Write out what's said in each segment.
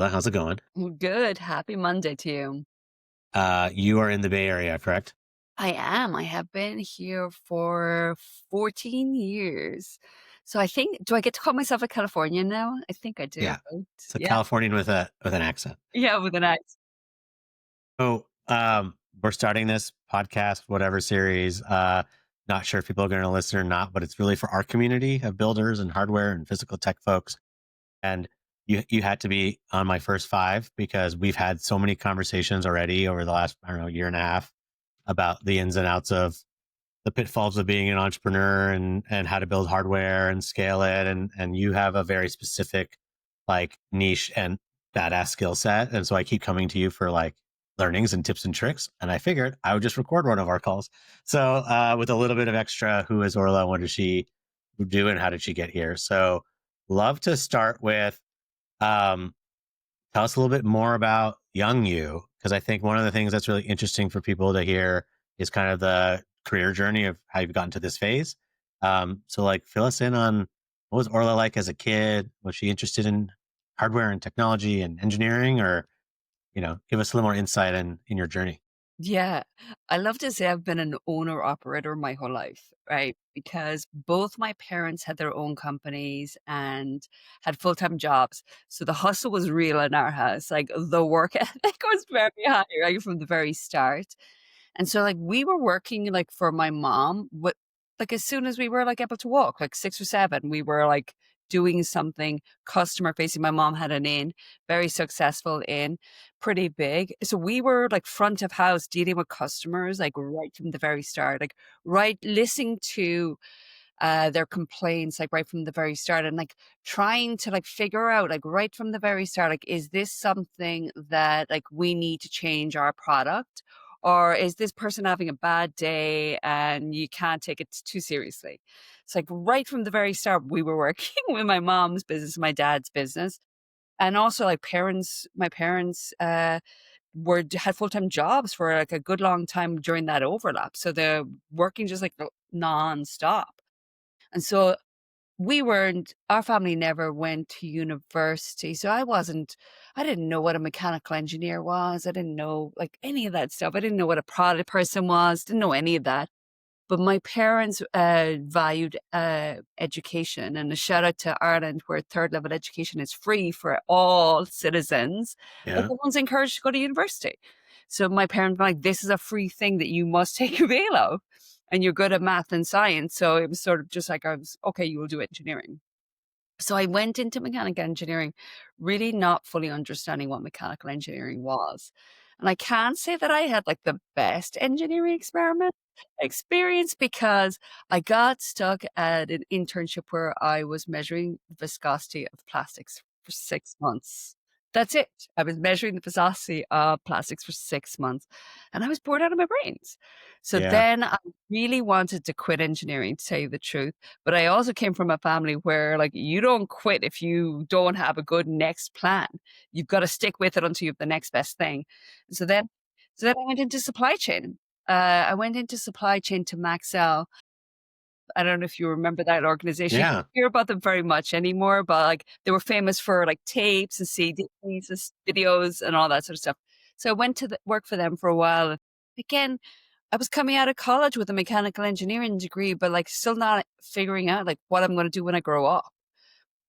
Orla. How's it going? Good. Happy Monday to you. You are in the Bay Area, correct? I am. I have been here for 14 years. So I think, do I get to call myself a Californian now? I think I do, Yeah. right? So Yeah. Californian with an accent. Yeah, with an X. So we're starting this podcast, whatever series. Not sure if people are going to listen or not, but it's really for our community of builders and hardware and physical tech folks. And you had to be on my first five because we've had so many conversations already over the last, I don't know, year and a half about the ins and outs of the pitfalls of being an entrepreneur and how to build hardware and scale it. And you have a very specific like niche and badass skill set. And so I keep coming to you for like learnings and tips and tricks. And I figured I would just record one of our calls. So with a little bit of extra, who is Orla? What does she do and how did she get here? So love to start with um, tell us a little bit more about young you, because I think one of the things that's really interesting for people to hear is kind of the career journey of how you've gotten to this phase. So, like, fill us in on what was Orla like as a kid? Was she interested in hardware and technology and engineering, or give us a little more insight in your journey? Yeah. I love to say I've been an owner operator my whole life, right? Because both my parents had their own companies and had full-time jobs. So the hustle was real in our house. Like the work ethic was very high, right, from the very start. And so, like, we were working, like, for my mom, what like, as soon as we were, like, able to walk, like, 6 or 7, we were, like, doing something customer facing. My mom had an inn, very successful inn, pretty big. So we were, like, front of house dealing with customers, like, right from the very start, like, right listening to, their complaints, like, right from the very start and, like, trying to, like, figure out, like, right from the very start, like, is this something that, like, we need to change our product? Or is this person having a bad day and you can't take it too seriously? It's like right from the very start, we were working with my mom's business, my dad's business, and also like my parents, had full-time jobs for like a good long time during that overlap. So they're working just like non-stop. And so our family never went to university. So I didn't know what a mechanical engineer was. I didn't know like any of that stuff. I didn't know what a product person was, didn't know any of that. But my parents valued education, and a shout out to Ireland, where third level education is free for all citizens. Yeah. Everyone's encouraged to go to university. So my parents were like, "This is a free thing that you must take avail of, and you're good at math and science." So it was sort of just like I was okay. You will do engineering. So I went into mechanical engineering, really not fully understanding what mechanical engineering was. And I can't say that I had like the best engineering experiment experience because I got stuck at an internship where I was measuring the viscosity of plastics for 6 months. That's it. I was measuring the viscosity of plastics for 6 months and I was bored out of my brains. So Yeah. then I really wanted to quit engineering, to tell you the truth. But I also came from a family where, like, you don't quit if you don't have a good next plan. You've got to stick with it until you have the next best thing. So then, so then I went into supply chain. I went into supply chain to Maxell. I don't know if you remember that organization. You Yeah. don't hear about them very much anymore, but like they were famous for like tapes and CDs and videos and all that sort of stuff. So I went to work for them for a while. Again, I was coming out of college with a mechanical engineering degree, but like still not figuring out like what I'm going to do when I grow up.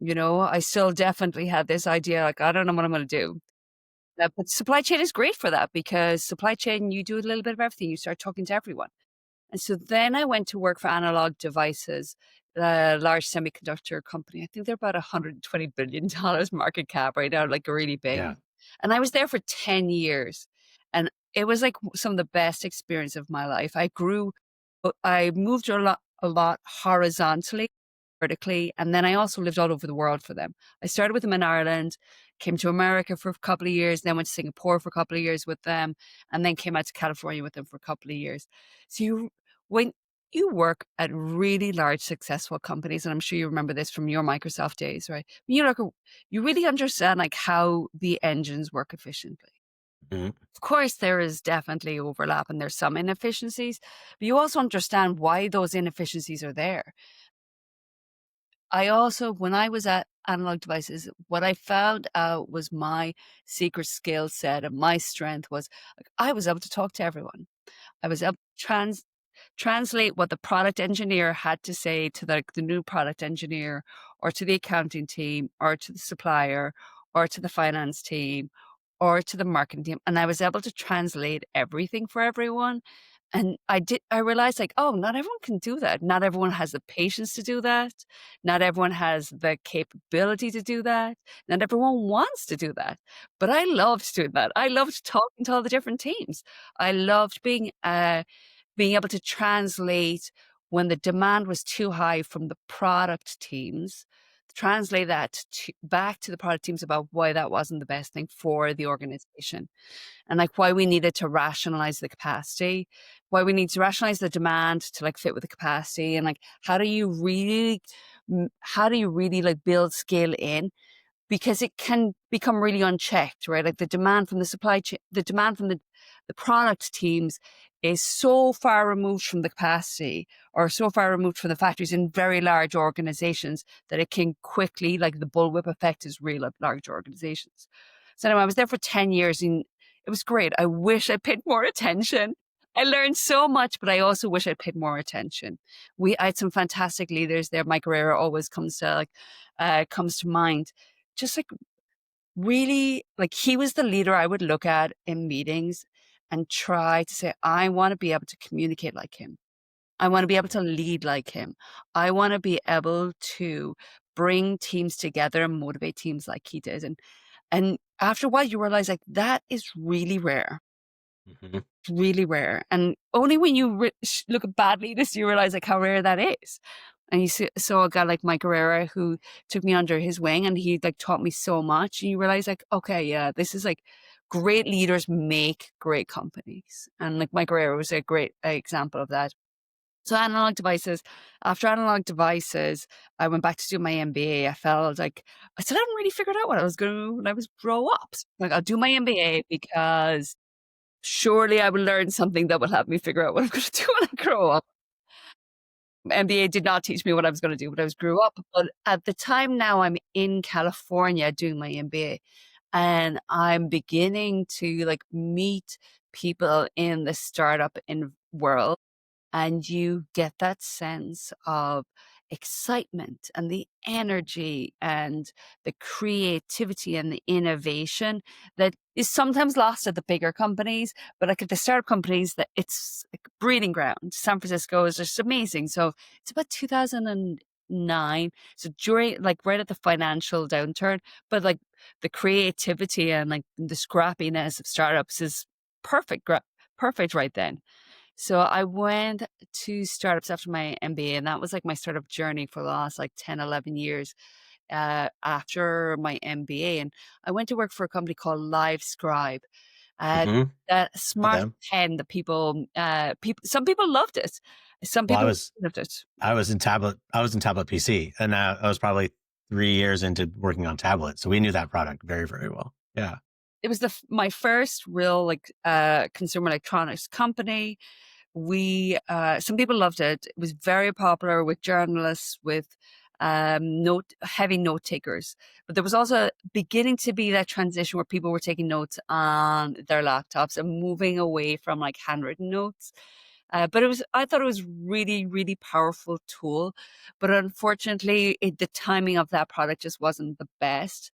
I still definitely had this idea, like, I don't know what I'm going to do. But supply chain is great for that because supply chain, you do a little bit of everything. You start talking to everyone. And so then I went to work for Analog Devices, a large semiconductor company. I think they're about $120 billion market cap right now, like really big. Yeah. And I was there for 10 years. And it was like some of the best experience of my life. I moved a lot horizontally, vertically, and then I also lived all over the world for them. I started with them in Ireland, came to America for a couple of years, then went to Singapore for a couple of years with them, and then came out to California with them for a couple of years. So when you work at really large, successful companies, and I'm sure you remember this from your Microsoft days, right? When you really understand like how the engines work efficiently. Mhm. Of course, there is definitely overlap and there's some inefficiencies, but you also understand why those inefficiencies are there. I also when I was at Analog Devices, what I found out was my secret skill set and my strength was, like, I was able to talk to everyone. I was able to translate what the product engineer had to say to the new product engineer or to the accounting team or to the supplier or to the finance team or to the marketing team, and I was able to translate everything for everyone. And I realized, like, oh, not everyone can do that. Not everyone has the patience to do that. Not everyone has the capability to do that. Not everyone wants to do that. But I loved doing that. I loved talking to all the different teams. I loved being able to translate when the demand was too high from the product teams, translate that back to the product teams about why that wasn't the best thing for the organization, and like why we needed to rationalize the capacity, why we need to rationalize the demand to like fit with the capacity, and like how do you really like build scale in, because it can become really unchecked, right? Like the demand from the supply chain, the demand from the product teams is so far removed from the capacity or so far removed from the factories in very large organizations that it can quickly, like the bullwhip effect is real at large organizations. So anyway, I was there for 10 years and it was great. I wish I paid more attention. I learned so much, but I also wish I paid more attention. I had some fantastic leaders there. Mike Guerrero always comes to mind, just like really like he was the leader I would look at in meetings and try to say, I want to be able to communicate like him. I want to be able to lead like him. I want to be able to bring teams together and motivate teams like he did. And after a while you realize like that is really rare. Mhm. Really rare. And only when you look at bad leaders, you realize like how rare that is. And saw a guy like Mike Guerrera who took me under his wing and he like taught me so much. And you realize like, okay, yeah, this is like great leaders make great companies. And like Mike Guerrera was a great example of that. So analog devices, after analog devices, I went back to do my MBA. I felt like I still hadn't really figured out what I was going to do when I was grow up. So, like I'll do my MBA because surely I will learn something that will help me figure out what I'm going to do when I grow up. MBA did not teach me what I was going to do when I was grew up, but at the time now I'm in California doing my MBA and I'm beginning to like meet people in the startup world, and you get that sense of excitement and the energy and the creativity and the innovation that is sometimes lost at the bigger companies, but like at the startup companies that it's like breeding ground. San Francisco is just amazing. So it's about 2009, so during like right at the financial downturn, but like the creativity and like the scrappiness of startups is perfect perfect right then. So I went to startups after my MBA, and that was like my startup journey for the last like 10, 11 years after my MBA. And I went to work for a company called LiveScribe. Uh, Mhm. that Know smart them. pen that some people loved it. Some Well, people loved it. I was in tablet PC, and I was probably 3 years into working on tablet, so we knew that product very, very well. Yeah. It was my first real like consumer electronics company. We some people loved it. It was very popular with journalists, with heavy note takers. But there was also beginning to be that transition where people were taking notes on their laptops and moving away from like handwritten notes. But I thought it was really, really powerful tool. But unfortunately, the timing of that product just wasn't the best.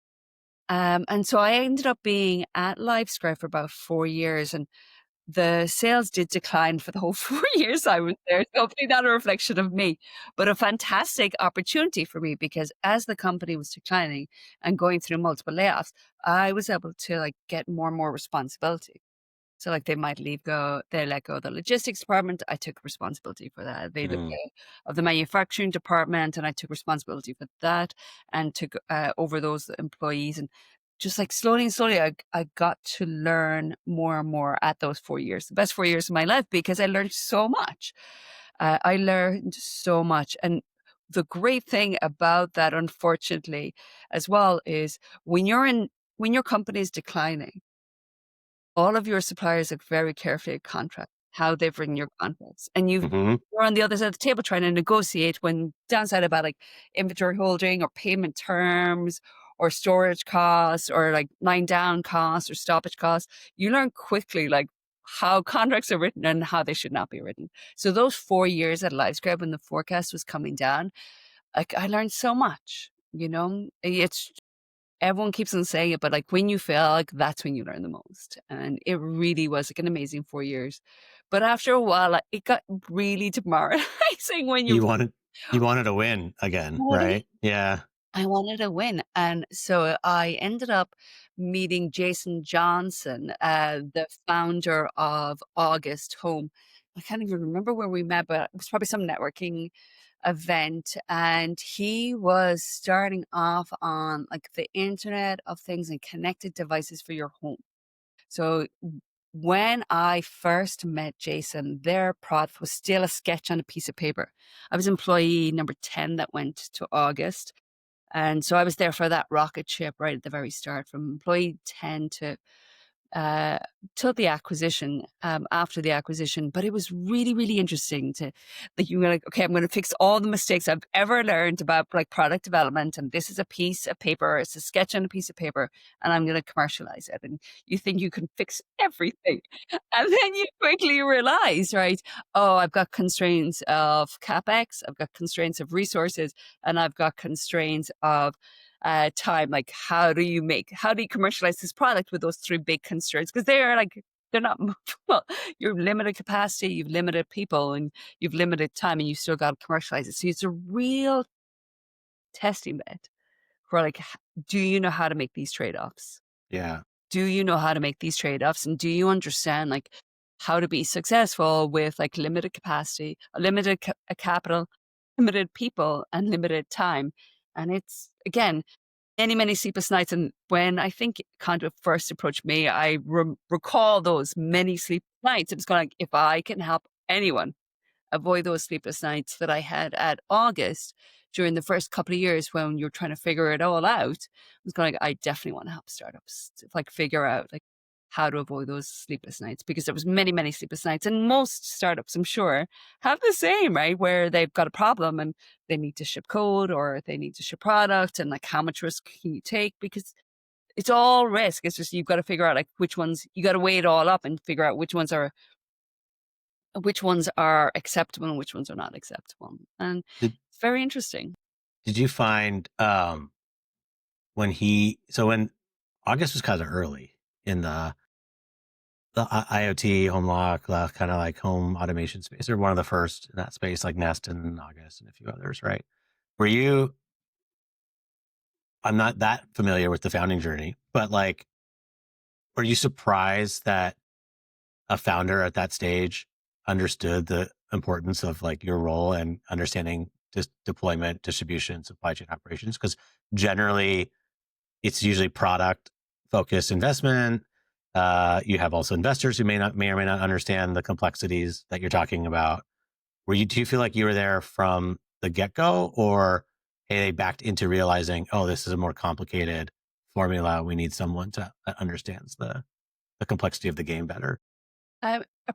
And so I ended up being at LiveScribe for about 4 years, and the sales did decline for the whole 4 years I was there, so hopefully not a reflection of me, but a fantastic opportunity for me because as the company was declining and going through multiple layoffs, I was able to, like, get more and more responsibility. So, like, they let go of the logistics department, I took responsibility for that. They let Mhm. go of the manufacturing department, and I took responsibility for that and took, over those employees, and just, like, slowly and slowly, I got to learn more and more at those 4 years, the best 4 years of my life because I learned so much. I learned so much, and the great thing about that, unfortunately, as well, is when your company is declining, all of your suppliers look very carefully at contract. how they've written your contracts, and Mhm. you're on the other side of the table trying to negotiate when downside about, like, inventory holding or payment terms or storage costs or, like, line down costs or stoppage costs. You learn quickly, like, how contracts are written and how they should not be written. So those 4 years at LiveScribe when the forecast was coming down, like, I learned so much, you know? It's everyone keeps on saying it, but, like, when you fail, like, that's when you learn the most, and it really was, like, an amazing 4 years. But after a while, like, it got really demoralizing when you You wanted you wanted to win again, really right? Yeah. I wanted to win, and so I ended up meeting Jason Johnson, the founder of August Home. I can't even remember where we met, but it was probably some networking event, and he was starting off on, like, the Internet of Things and connected devices for your home. So, when I first met Jason, their product was still a sketch on a piece of paper. I was employee number 10 that went to August, and so I was there for that rocket ship right at the very start, from employee 10 uh, till the acquisition, after the acquisition. But it was really, really interesting to that you were like, okay, I'm going to fix all the mistakes I've ever learned about like product development. And this is a piece of paper, it's a sketch on a piece of paper, and I'm going to commercialize it. And you think you can fix everything. And then you quickly realize, right? Oh, I've got constraints of CapEx, I've got constraints of resources, and I've got constraints of time. Like, how do you commercialize this product with those three big constraints? Because they are like, they're not, well, you're limited capacity, you've limited people, and you've limited time, and you still got to commercialize it. So it's a real testing bed for like, do you know how to make these trade offs? Yeah. Do you know how to make these trade-offs, and do you understand, like, how to be successful with, like, limited capacity, a limited capital, limited people, and limited time? And it's, again, many, many sleepless nights, and when I think Conduit first approached me, I recall those many sleepless nights. It was going like, if I can help anyone avoid those sleepless nights that I had at August during the first couple of years when you're trying to figure it all out. I was going, I definitely want to help startups to like figure out like how to avoid those sleepless nights because there was many, many sleepless nights. And most startups, I'm sure, have the same, right? Where they've got a problem and they need to ship code or they need to ship product and like how much risk can you take? Because it's all risk. It's just you've got to figure out like which ones you got to weigh it all up and figure out which ones are acceptable and which ones are not acceptable. And Did it's very interesting. did you find when August was kind of early in the IoT home lock, kind of like home automation space, or one of the first in that space, like Nest and August and a few others, right? Were you? I'm not that familiar with the founding journey, but like, were you surprised that a founder at that stage understood the importance of like your role and understanding deployment, distribution, supply chain operations? Because generally, it's usually product focused investment. You have also investors who may or may not understand the complexities that you're talking about. Do you feel like you were there from the get go, or hey, they backed into realizing, oh, this is a more complicated formula. We need someone that understands the complexity of the game better.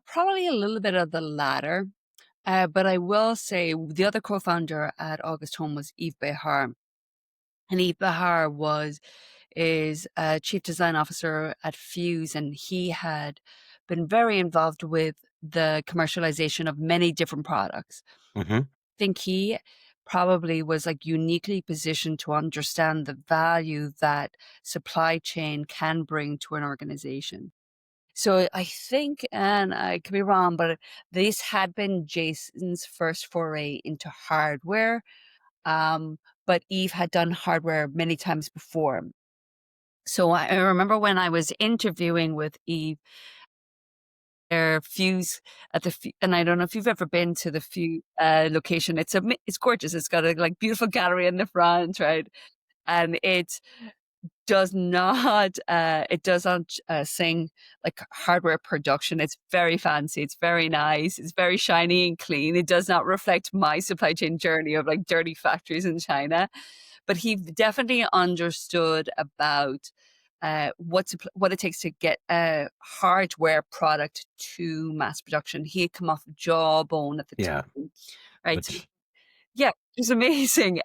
Probably a little bit of the latter. But I will say the other co-founder at August Home was Yves Behar. And Yves Behar is a chief design officer at Fuse, and he had been very involved with the commercialization of many different products. Hmm. Think he probably was like uniquely positioned to understand the value that supply chain can bring to an organization. So I think, and I could be wrong, but this had been Jason's first foray into hardware. Um, but Eve had done hardware many times before. So I remember when I was interviewing with Eve, their Fuse at and I don't know if you've ever been to the Fuse location. It's gorgeous. It's got a like beautiful gallery in the front, right? And it doesn't sing like hardware production. It's very fancy. It's very nice. It's very shiny and clean. It does not reflect my supply chain journey of like dirty factories in China. But he definitely understood about what it takes to get a hardware product to mass production. He had come off Jawbone at the Yeah. time, right? So Which yeah, it was amazing.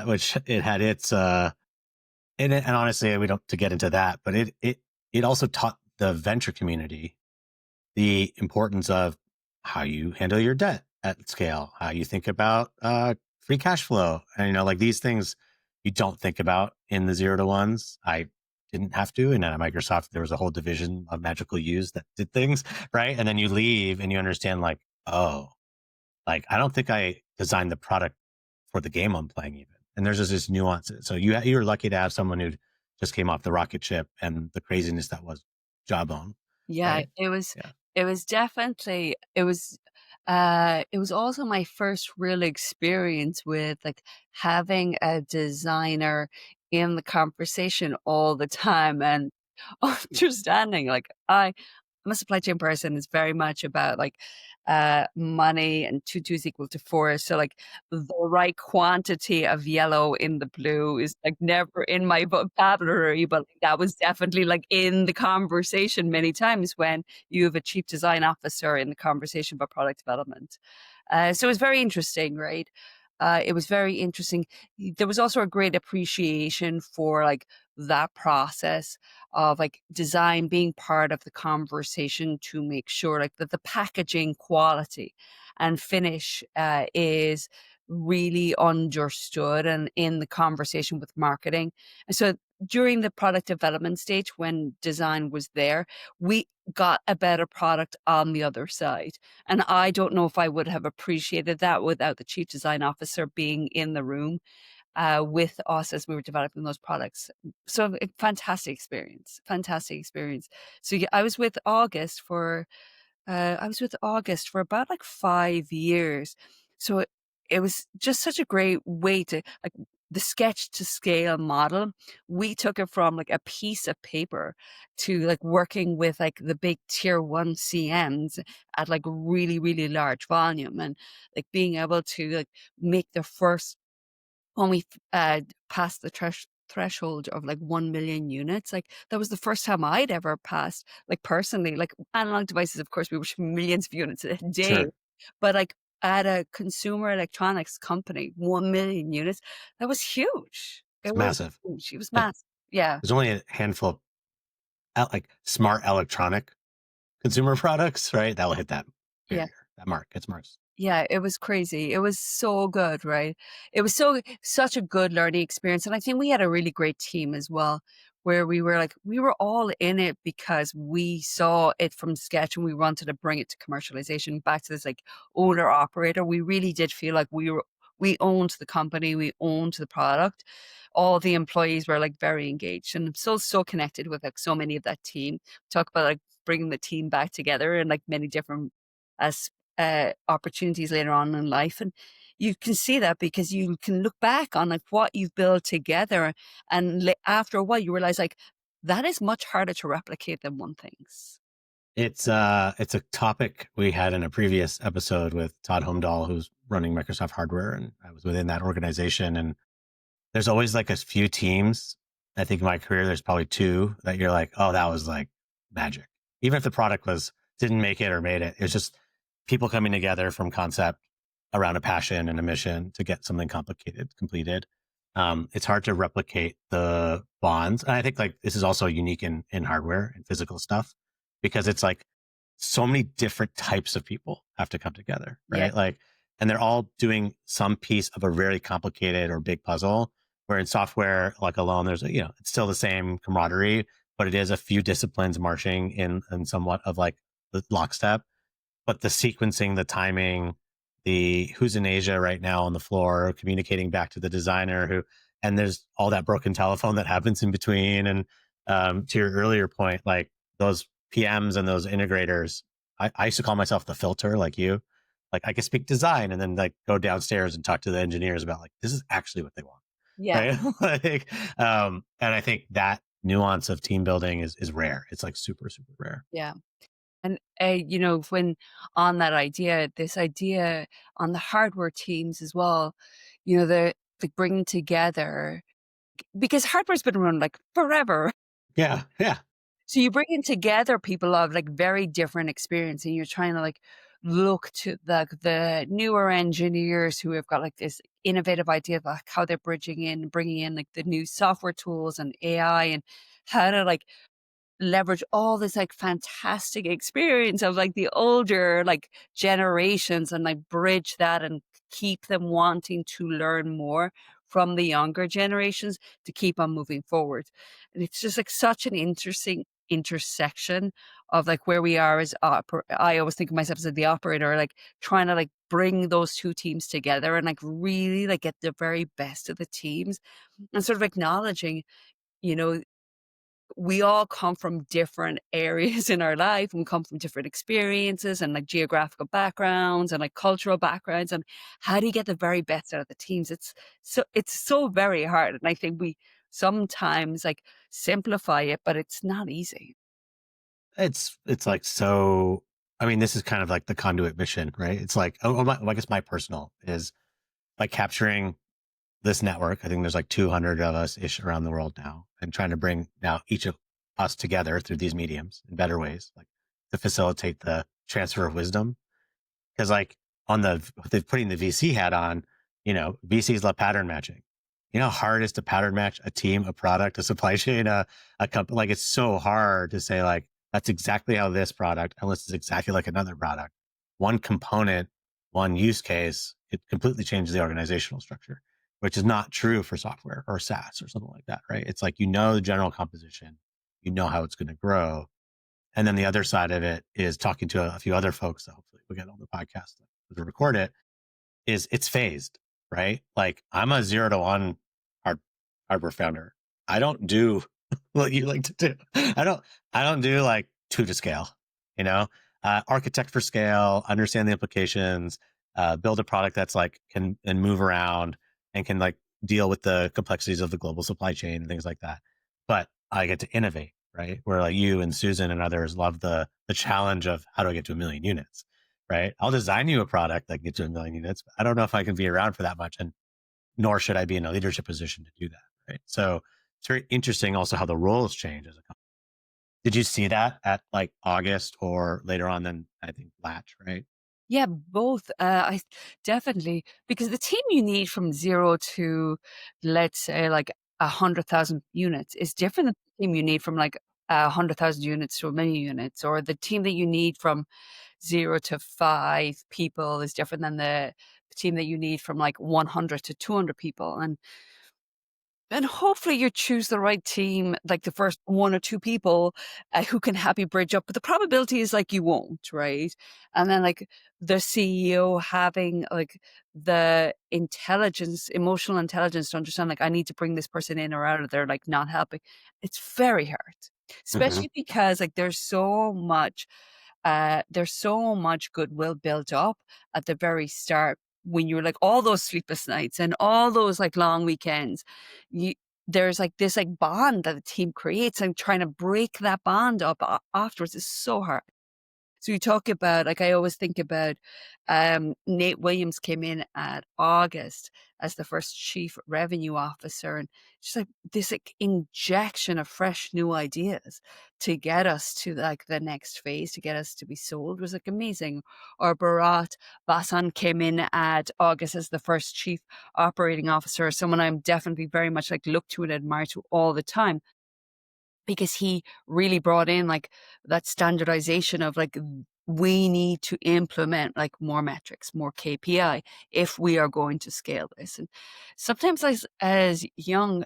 which it had its and honestly, we don't to get into that, but it also taught the venture community the importance of how you handle your debt at scale, how you think about free cash flow, and like these things you don't think about in the 0 to 1s. I didn't have to, and at Microsoft there was a whole division of magical use that did things right, and then you leave and you understand like, oh, like I don't think I designed the product for the game I'm playing even. And there's just this nuances. So you're lucky to have someone who just came off the rocket ship and the craziness that was Jawbone, Yeah, right? Yeah, it was definitely it was also my first real experience with, like, having a designer in the conversation all the time and understanding, like, I'm a supply chain person. It's very much about like money and two is equal to four. So like the right quantity of yellow in the blue is like never in my vocabulary, but like, that was definitely like in the conversation many times when you have a chief design officer in the conversation about product development. So it was very interesting, right? It was very interesting. There was also a great appreciation for like that process of like design being part of the conversation to make sure like that the packaging quality and finish is really understood and in the conversation with marketing. And so during the product development stage when design was there, we got a better product on the other side. And I don't know if I would have appreciated that without the chief design officer being in the room with us as we were developing those products. So fantastic experience, fantastic experience. So yeah, I was with August for about like 5 years. So it was just such a great way to like the sketch to scale model. We took it from like a piece of paper to like working with like the big tier one CMs at like really, really large volume and like being able to like make the first when we passed the threshold of like 1 million units, like that was the first time I'd ever passed, like personally, like analog devices, of course, we were shipping millions of units a day, sure. but like at a consumer electronics company, 1 million units, that was huge. It's It was massive. huge. It was Like massive. Yeah. there's only a handful of like smart electronic consumer products, right? That will hit that Yeah. barrier, that mark. It's marks. Yeah, it was crazy. It was so good, right? It was such a good learning experience, and I think we had a really great team as well, where we were all in it because we saw it from sketch and we wanted to bring it to commercialization back to this like owner operator. We really did feel like we owned the company, we owned the product. All the employees were like very engaged, and I'm so connected with like so many of that team. Talk about like bringing the team back together in like many different as opportunities later on in life. And you can see that because you can look back on like what you've built together, and after a while, you realize like that is much harder to replicate than one thinks. It's a topic we had in a previous episode with Todd Holmdahl, who's running Microsoft Hardware, and I was within that organization. And there's always like a few teams. I think in my career, there's probably two that you're like, oh, that was like magic. Even if the product was didn't make it or made it, it's just people coming together from concept around a passion and a mission to get something complicated completed. It's hard to replicate the bonds. And I think like this is also unique in hardware and physical stuff because it's like so many different types of people have to come together, Yeah, right? Like, and they're all doing some piece of a very complicated or big puzzle. Where in software, like alone, there's it's still the same camaraderie, but it is a few disciplines marching in somewhat of like the lockstep. But the sequencing, the timing, the who's in Asia right now on the floor, communicating back to the designer and there's all that broken telephone that happens in between. And to your earlier point, like those PMs and those integrators, I used to call myself the filter, like you. Like I could speak design and then like go downstairs and talk to the engineers about like this is actually what they want, yeah, right? like, and I think that nuance of team building is rare. It's like super super rare. yeah. And when on that idea, this idea on the hardware teams as well, the bringing together because hardware's been around like forever. Yeah. Yeah. So you bring in together people of, like, very different experience, and you're trying to, like, look to the newer engineers who have got, like, this innovative idea of, like, how they're bringing in, like, the new software tools and AI and how to, like, leverage all this, like, fantastic experience of, like, the older, like, generations and, like, bridge that and keep them wanting to learn more from the younger generations to keep on moving forward. And it's just, like, such an interesting intersection of, like, where we are as I always think of myself as the operator, like, trying to, like, bring those 2 teams together and, like, really, like, get the very best of the teams and sort of acknowledging, you know, we all come from different areas in our life, and we come from different experiences and, like, geographical backgrounds and, like, cultural backgrounds, and how do you get the very best out of the teams? It's so very hard, and I think we sometimes, like, simplify it, but it's not easy. It's like so. I mean, this is kind of like the conduit mission, right? It's like, I guess my personal is like capturing this network. I think there's like 200 of us ish around the world now, and trying to bring now each of us together through these mediums in better ways, like to facilitate the transfer of wisdom. Because like on the putting the VC hat on, VCs love pattern matching. You know how hard it is to pattern match a team, a product, a supply chain, a company. Like it's so hard to say like that's exactly how this product, unless it's exactly like another product. One component, one use case, it completely changes the organizational structure, which is not true for software or SaaS or something like that, right? It's like the general composition, how it's going to grow, and then the other side of it is talking to a few other folks that hopefully we get on the podcast to record it, is it's phased, right? Like I'm a 0 to 1 hard, hardware founder. I don't do what you like to do. I don't do like 2 to scale, you know, architect for scale, understand the implications, build a product that's like can and move around and can like deal with the complexities of the global supply chain and things like that. But I get to innovate, right? Where like you and Susan and others love the challenge of how do I get to 1 million units, right? I'll design you a product that gets to 1 million units, but I don't know if I can be around for that much, and nor should I be in a leadership position to do that, right? So it's very interesting also how the roles change as a company. Did you see that at like August or later on than I think Latch, right? Yeah, both. I definitely because the team you need from 0 to, let's say, like 100,000 units is different than the team you need from like 100,000 units to 1,000,000 units, or the team that you need from 0 to 5 people is different than the team that you need from like 100 to 200 people. And hopefully you choose the right team, like the first 1 or 2 people, who can help you bridge up, but the probability is, like, you won't, right? And then, like, the CEO having, like, the intelligence, emotional intelligence to understand, like, I need to bring this person in or out, of there, like, not helping. It's very hard, Hmm. especially because, like, there's so much goodwill built up at the very start when you're like all those sleepless nights and all those like long weekends. You there's like this like bond that the team creates, and trying to break that bond up afterwards is so hard. So you talk about like, I always think about, Nate Williams came in at August as the first chief revenue officer, and just like this like injection of fresh new ideas to get us to like the next phase, to get us to be sold was like amazing. Or Bharat Basan came in at August as the first chief operating officer, someone I'm definitely very much like look to and admire to all the time, because he really brought in like that standardization of like we need to implement like more metrics, more KPI if we are going to scale this. And sometimes as young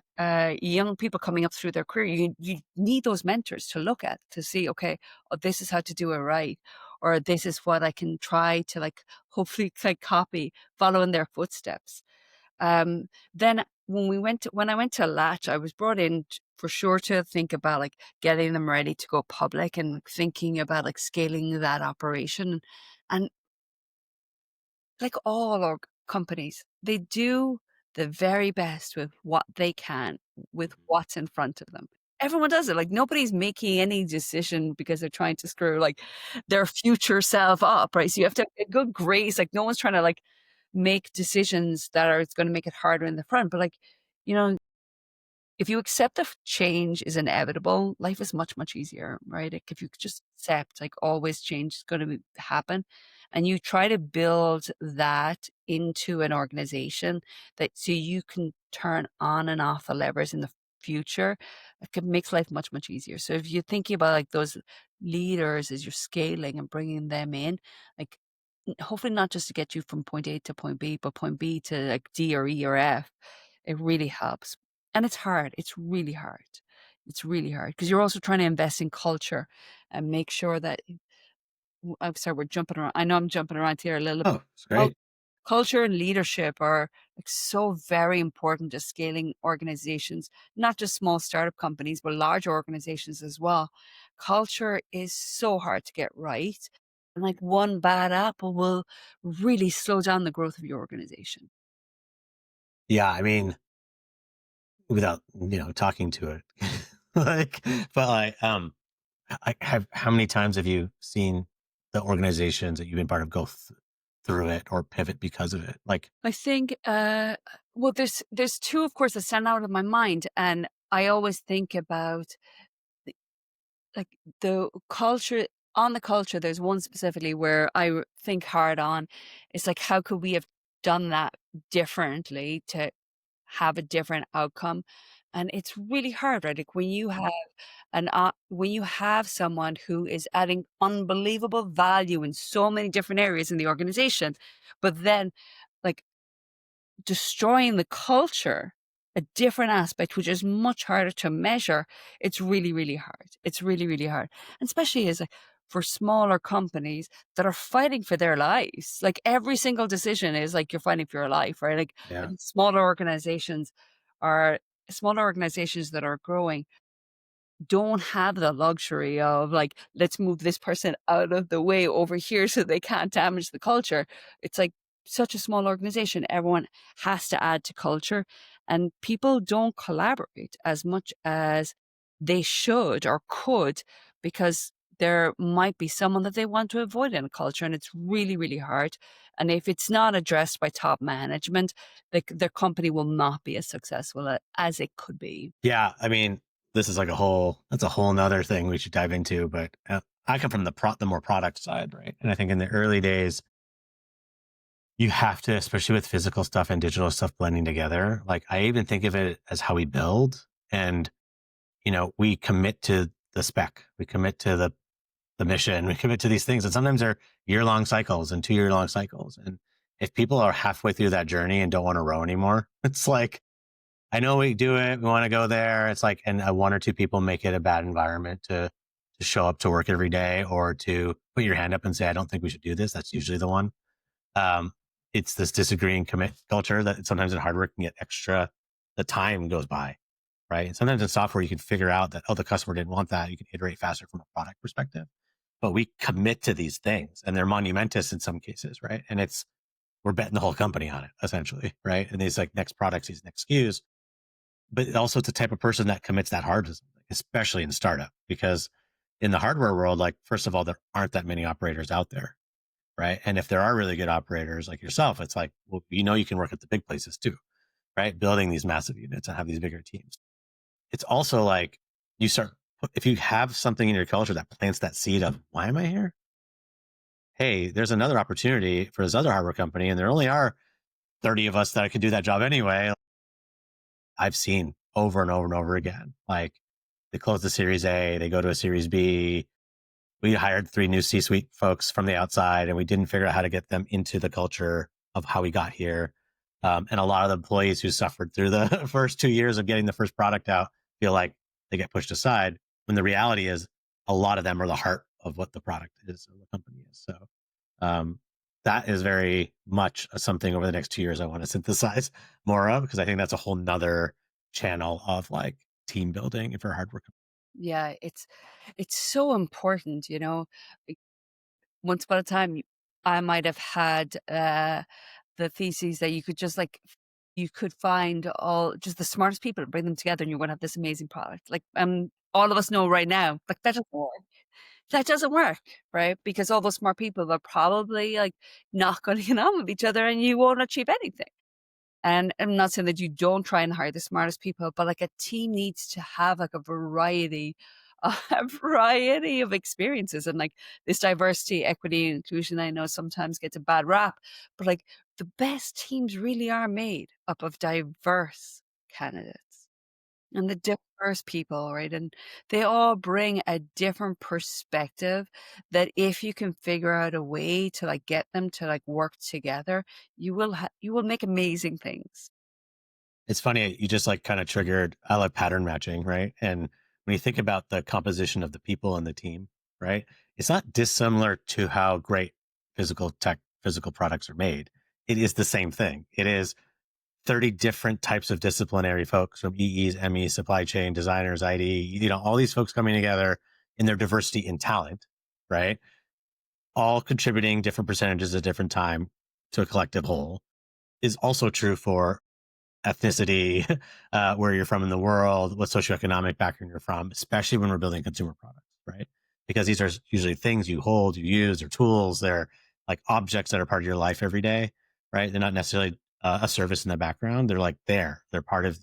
people coming up through their career, you need those mentors to look at to see, okay, oh, this is how to do it right. Or this is what I can try to like hopefully like copy, follow in their footsteps. Then when I went to Latch, I was brought in for sure to think about like getting them ready to go public and thinking about like scaling that operation. And like all our companies, they do the very best with what they can, with what's in front of them. Everyone does it. Like nobody's making any decision because they're trying to screw like their future self up, right? So you have to have a good grace. Like no one's trying to like make decisions that are it's going to make it harder in the front. But like, you know, if you accept that change is inevitable, life is much, much easier, right? Like, if you could just accept, like, always change is gonna happen, and you try to build that into an organization that so you can turn on and off the levers in the future, it makes life much, much easier. So if you're thinking about, like, those leaders as you're scaling and bringing them in, like, hopefully not just to get you from point A to point B, but point B to, like, D or E or F, it really helps. And it's hard. It's really hard. It's really hard because you're also trying to invest in culture and make sure that I'm sorry, we're jumping around. I know I'm jumping around here a little bit. Oh, it's Cul great. Culture and leadership are, like, so very important to scaling organizations, not just small startup companies, but large organizations as well. Culture is so hard to get right, and, like, one bad apple will really slow down the growth of your organization. Yeah, I mean, without, talking to it. like, but how many times have you seen the organizations that you've been part of go through it or pivot because of it? Like, I think, well, there's 2, of course, that stand out of my mind, and I always think about, like, the culture on the culture, there's one specifically where think hard on. It's like, how could we have done that differently to have a different outcome? And it's really hard, right? Like, when you have someone who is adding unbelievable value in so many different areas in the organization, but then, like, destroying the culture, a different aspect, which is much harder to measure, it's really, really hard. It's really, really hard. And especially as, like, for smaller companies that are fighting for their lives. Like, every single decision is like you're fighting for your life, right? Like, I yeah, think are smaller organizations that are growing don't have the luxury of, like, let's move this person out of the way over here so they can't damage the culture. It's like such a small organization. Everyone has to add to culture, and people don't collaborate as much as they should or could because there might be someone that they want to avoid in a culture, and it's really, really hard. And if it's not addressed by top management, the company will not be as successful as it could be. yeah. I mean, this is like that's a whole nother thing we should dive into. But I come from the more product side, right? And I think in the early days, you have to, especially with physical stuff and digital stuff blending together. Like, I even think of it as how we build, and we commit to the spec, we commit to the mission, we commit to these things, and sometimes they're year-long cycles and 2-year-long cycles. And if people are halfway through that journey and don't want to row anymore, it's like, I know we do it, we want to go there. It's like, and one or two people make it a bad environment to show up to work every day, or to put your hand up and say, I don't think we should do this. That's usually the one. Um, it's this disagreeing commit culture that sometimes in hardware can get extra. The time goes by, right? And sometimes in software, you can figure out that, oh, the customer didn't want that. You can iterate faster from a product perspective. But we commit to these things, and they're monumentous in some cases, right? And we're betting the whole company on it, essentially, right? And these, like, next products, these next SKUs. But also, it's the type of person that commits that hard to something, especially in startup, because in the hardware world, like, first of all, there aren't that many operators out there, right? And if there are really good operators like yourself, it's like, well, you can work at the big places too, right? Building these massive units and have these bigger teams. It's also like, you start, if you have something in your culture that plants that seed of, why am I here? Hey, there's another opportunity for this other hardware company, and there only are 30 of us that could do that job anyway. I've seen over and over and over again. Like, they close the Series A, they go to a Series B. We hired 3 new C-suite folks from the outside, and we didn't figure out how to get them into the culture of how we got here. And a lot of the employees who suffered through the first 2 years of getting the first product out feel like they get pushed aside, when the reality is a lot of them are the heart of what the product is or the company is. So um, that is very much something over the next 2 years I want to synthesize more of, because I think that's a whole nother channel of, like, team building and for hard work. Yeah, it's so important, you know? Like, once upon a time, I might have had, the thesis that you could just, like, you could find all just the smartest people and bring them together, and you're gonna have this amazing product. Like, all of us know right now, like, that doesn't work. That doesn't work, right? Because all those smart people are probably, like, not gonna get on with each other, and you won't achieve anything. And I'm not saying that you don't try and hire the smartest people, but like a team needs to have like a variety, a variety of experiences. And like this diversity, equity, and inclusion, I know sometimes gets a bad rap, but like the best teams really are made up of diverse candidates and the diverse people, right? And they all bring a different perspective that if you can figure out a way to like get them to like work together, you will make amazing things. It's funny, you just like kind of triggered, I love pattern matching, right? And when you think about the composition of the people in the team, right? It's not dissimilar to how great physical products are made. It is the same thing. It is 30 different types of disciplinary folks from EEs, MEs, supply chain, designers, ID, all these folks coming together in their diversity in talent, right? All contributing different percentages at different time to a collective whole is also true for ethnicity, where you're from in the world, what socioeconomic background you're from, especially when we're building consumer products, right? Because these are usually things you hold, you use, or tools. They're like objects that are part of your life every day, right? They're not necessarily a service in the background. They're like there. They're part of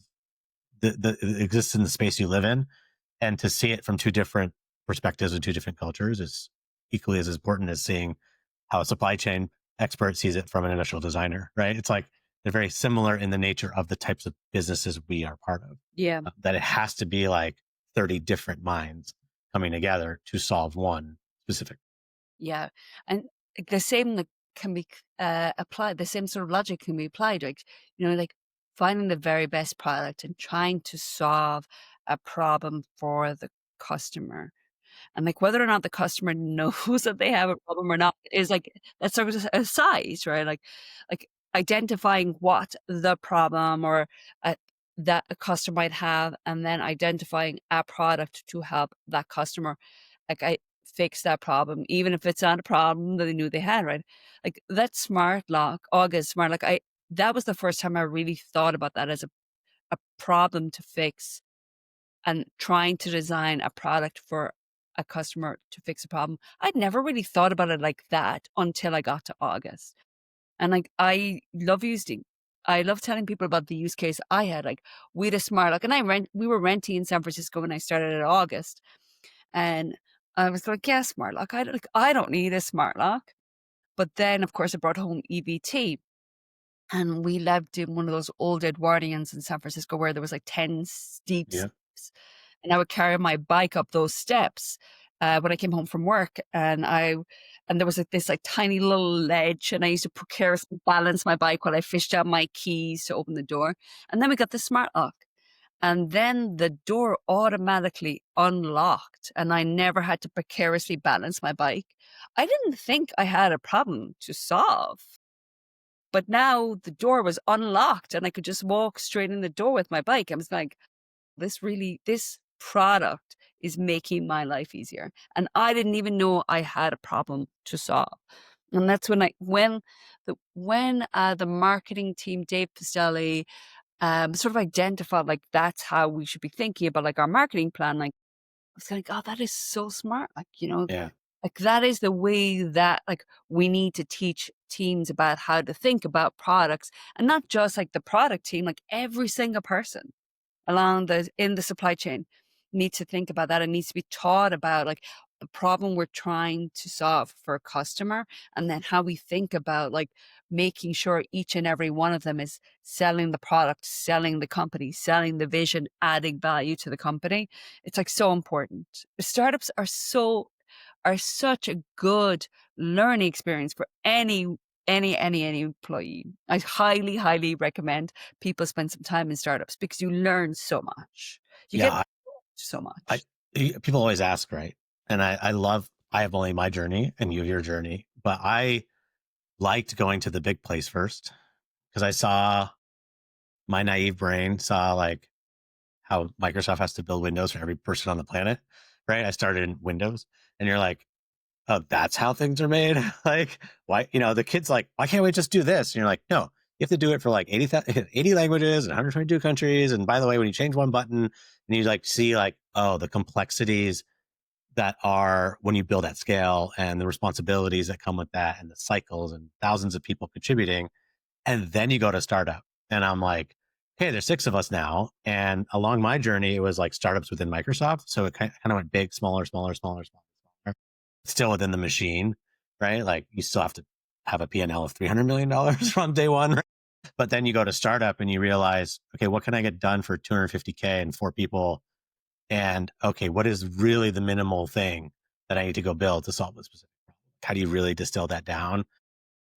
it exists in the space you live in. And to see it from two different perspectives and two different cultures is equally as important as seeing how a supply chain expert sees it from an industrial designer, right? It's like they're very similar in the nature of the types of businesses we are part of. Yeah. That it has to be like 30 different minds coming together to solve one specific. Yeah, and the same like can be applied. The same sort of logic can be applied. Like like finding the very best product and trying to solve a problem for the customer. And like whether or not the customer knows that they have a problem or not is like that's sort of a size, right? Like identifying what the problem or uh, that a customer might have, and then identifying a product to help that customer. Like I fix that problem, even if it's not a problem that they knew they had, right? Like that smart lock, August smart, like that was the first time I really thought about that as a problem to fix and trying to design a product for a customer to fix a problem. I'd never really thought about it like that until I got to August. And like I love telling people about the use case I had. Like we had a smart lock and we were renting in San Francisco when I started in August. And I was like, yeah, smart lock. I don't need a smart lock. But then of course I brought home EBT and we lived in one of those old Edwardians in San Francisco where there was like 10 steep Yeah. steps. And I would carry my bike up those steps when I came home from work. And there was like this like tiny little ledge, and I used to precariously balance my bike while I fished out my keys to open the door. And then we got the smart lock. And then the door automatically unlocked, and I never had to precariously balance my bike. I didn't think I had a problem to solve. But now the door was unlocked and I could just walk straight in the door with my bike. I was like, this product is making my life easier. And I didn't even know I had a problem to solve. And that's when the marketing team, Dave Pastelli, sort of identified like that's how we should be thinking about like our marketing plan. Like I was like, oh, that is so smart. Yeah. Like that is the way that like we need to teach teams about how to think about products, and not just like the product team, like every single person along the in the supply chain needs to think about that and needs to be taught about like the problem we're trying to solve for a customer, and then how we think about like making sure each and every one of them is selling the product, selling the company, selling the vision, adding value to the company. It's like so important. Startups are such a good learning experience for any employee. I highly, highly recommend people spend some time in startups because you learn so much. You get Yeah. so I, much. people always ask, right? And I have only my journey and you have your journey, but I liked going to the big place first because I saw my naive brain saw like how Microsoft has to build Windows for every person on the planet, right? I started in Windows and you're like, oh, that's how things are made. Like, why, the kid's like, why can't we just do this? And you're like, no, you have to do it for like 80 languages and 122 countries. And by the way, when you change one button and you like see like, oh, the complexities that are when you build at scale and the responsibilities that come with that and the cycles and thousands of people contributing. And then you go to startup And I'm like, hey, there's six of us now. And along my journey, it was like startups within Microsoft. So it kind of went big, smaller, smaller, smaller, smaller, smaller, still within the machine, right? Like you still have to have a P&L of $300 million from day one. Right? But then you go to startup and you realize, okay, what can I get done for 250K and four people? And okay, what is really the minimal thing that I need to go build to solve this specific problem? How do you really distill that down?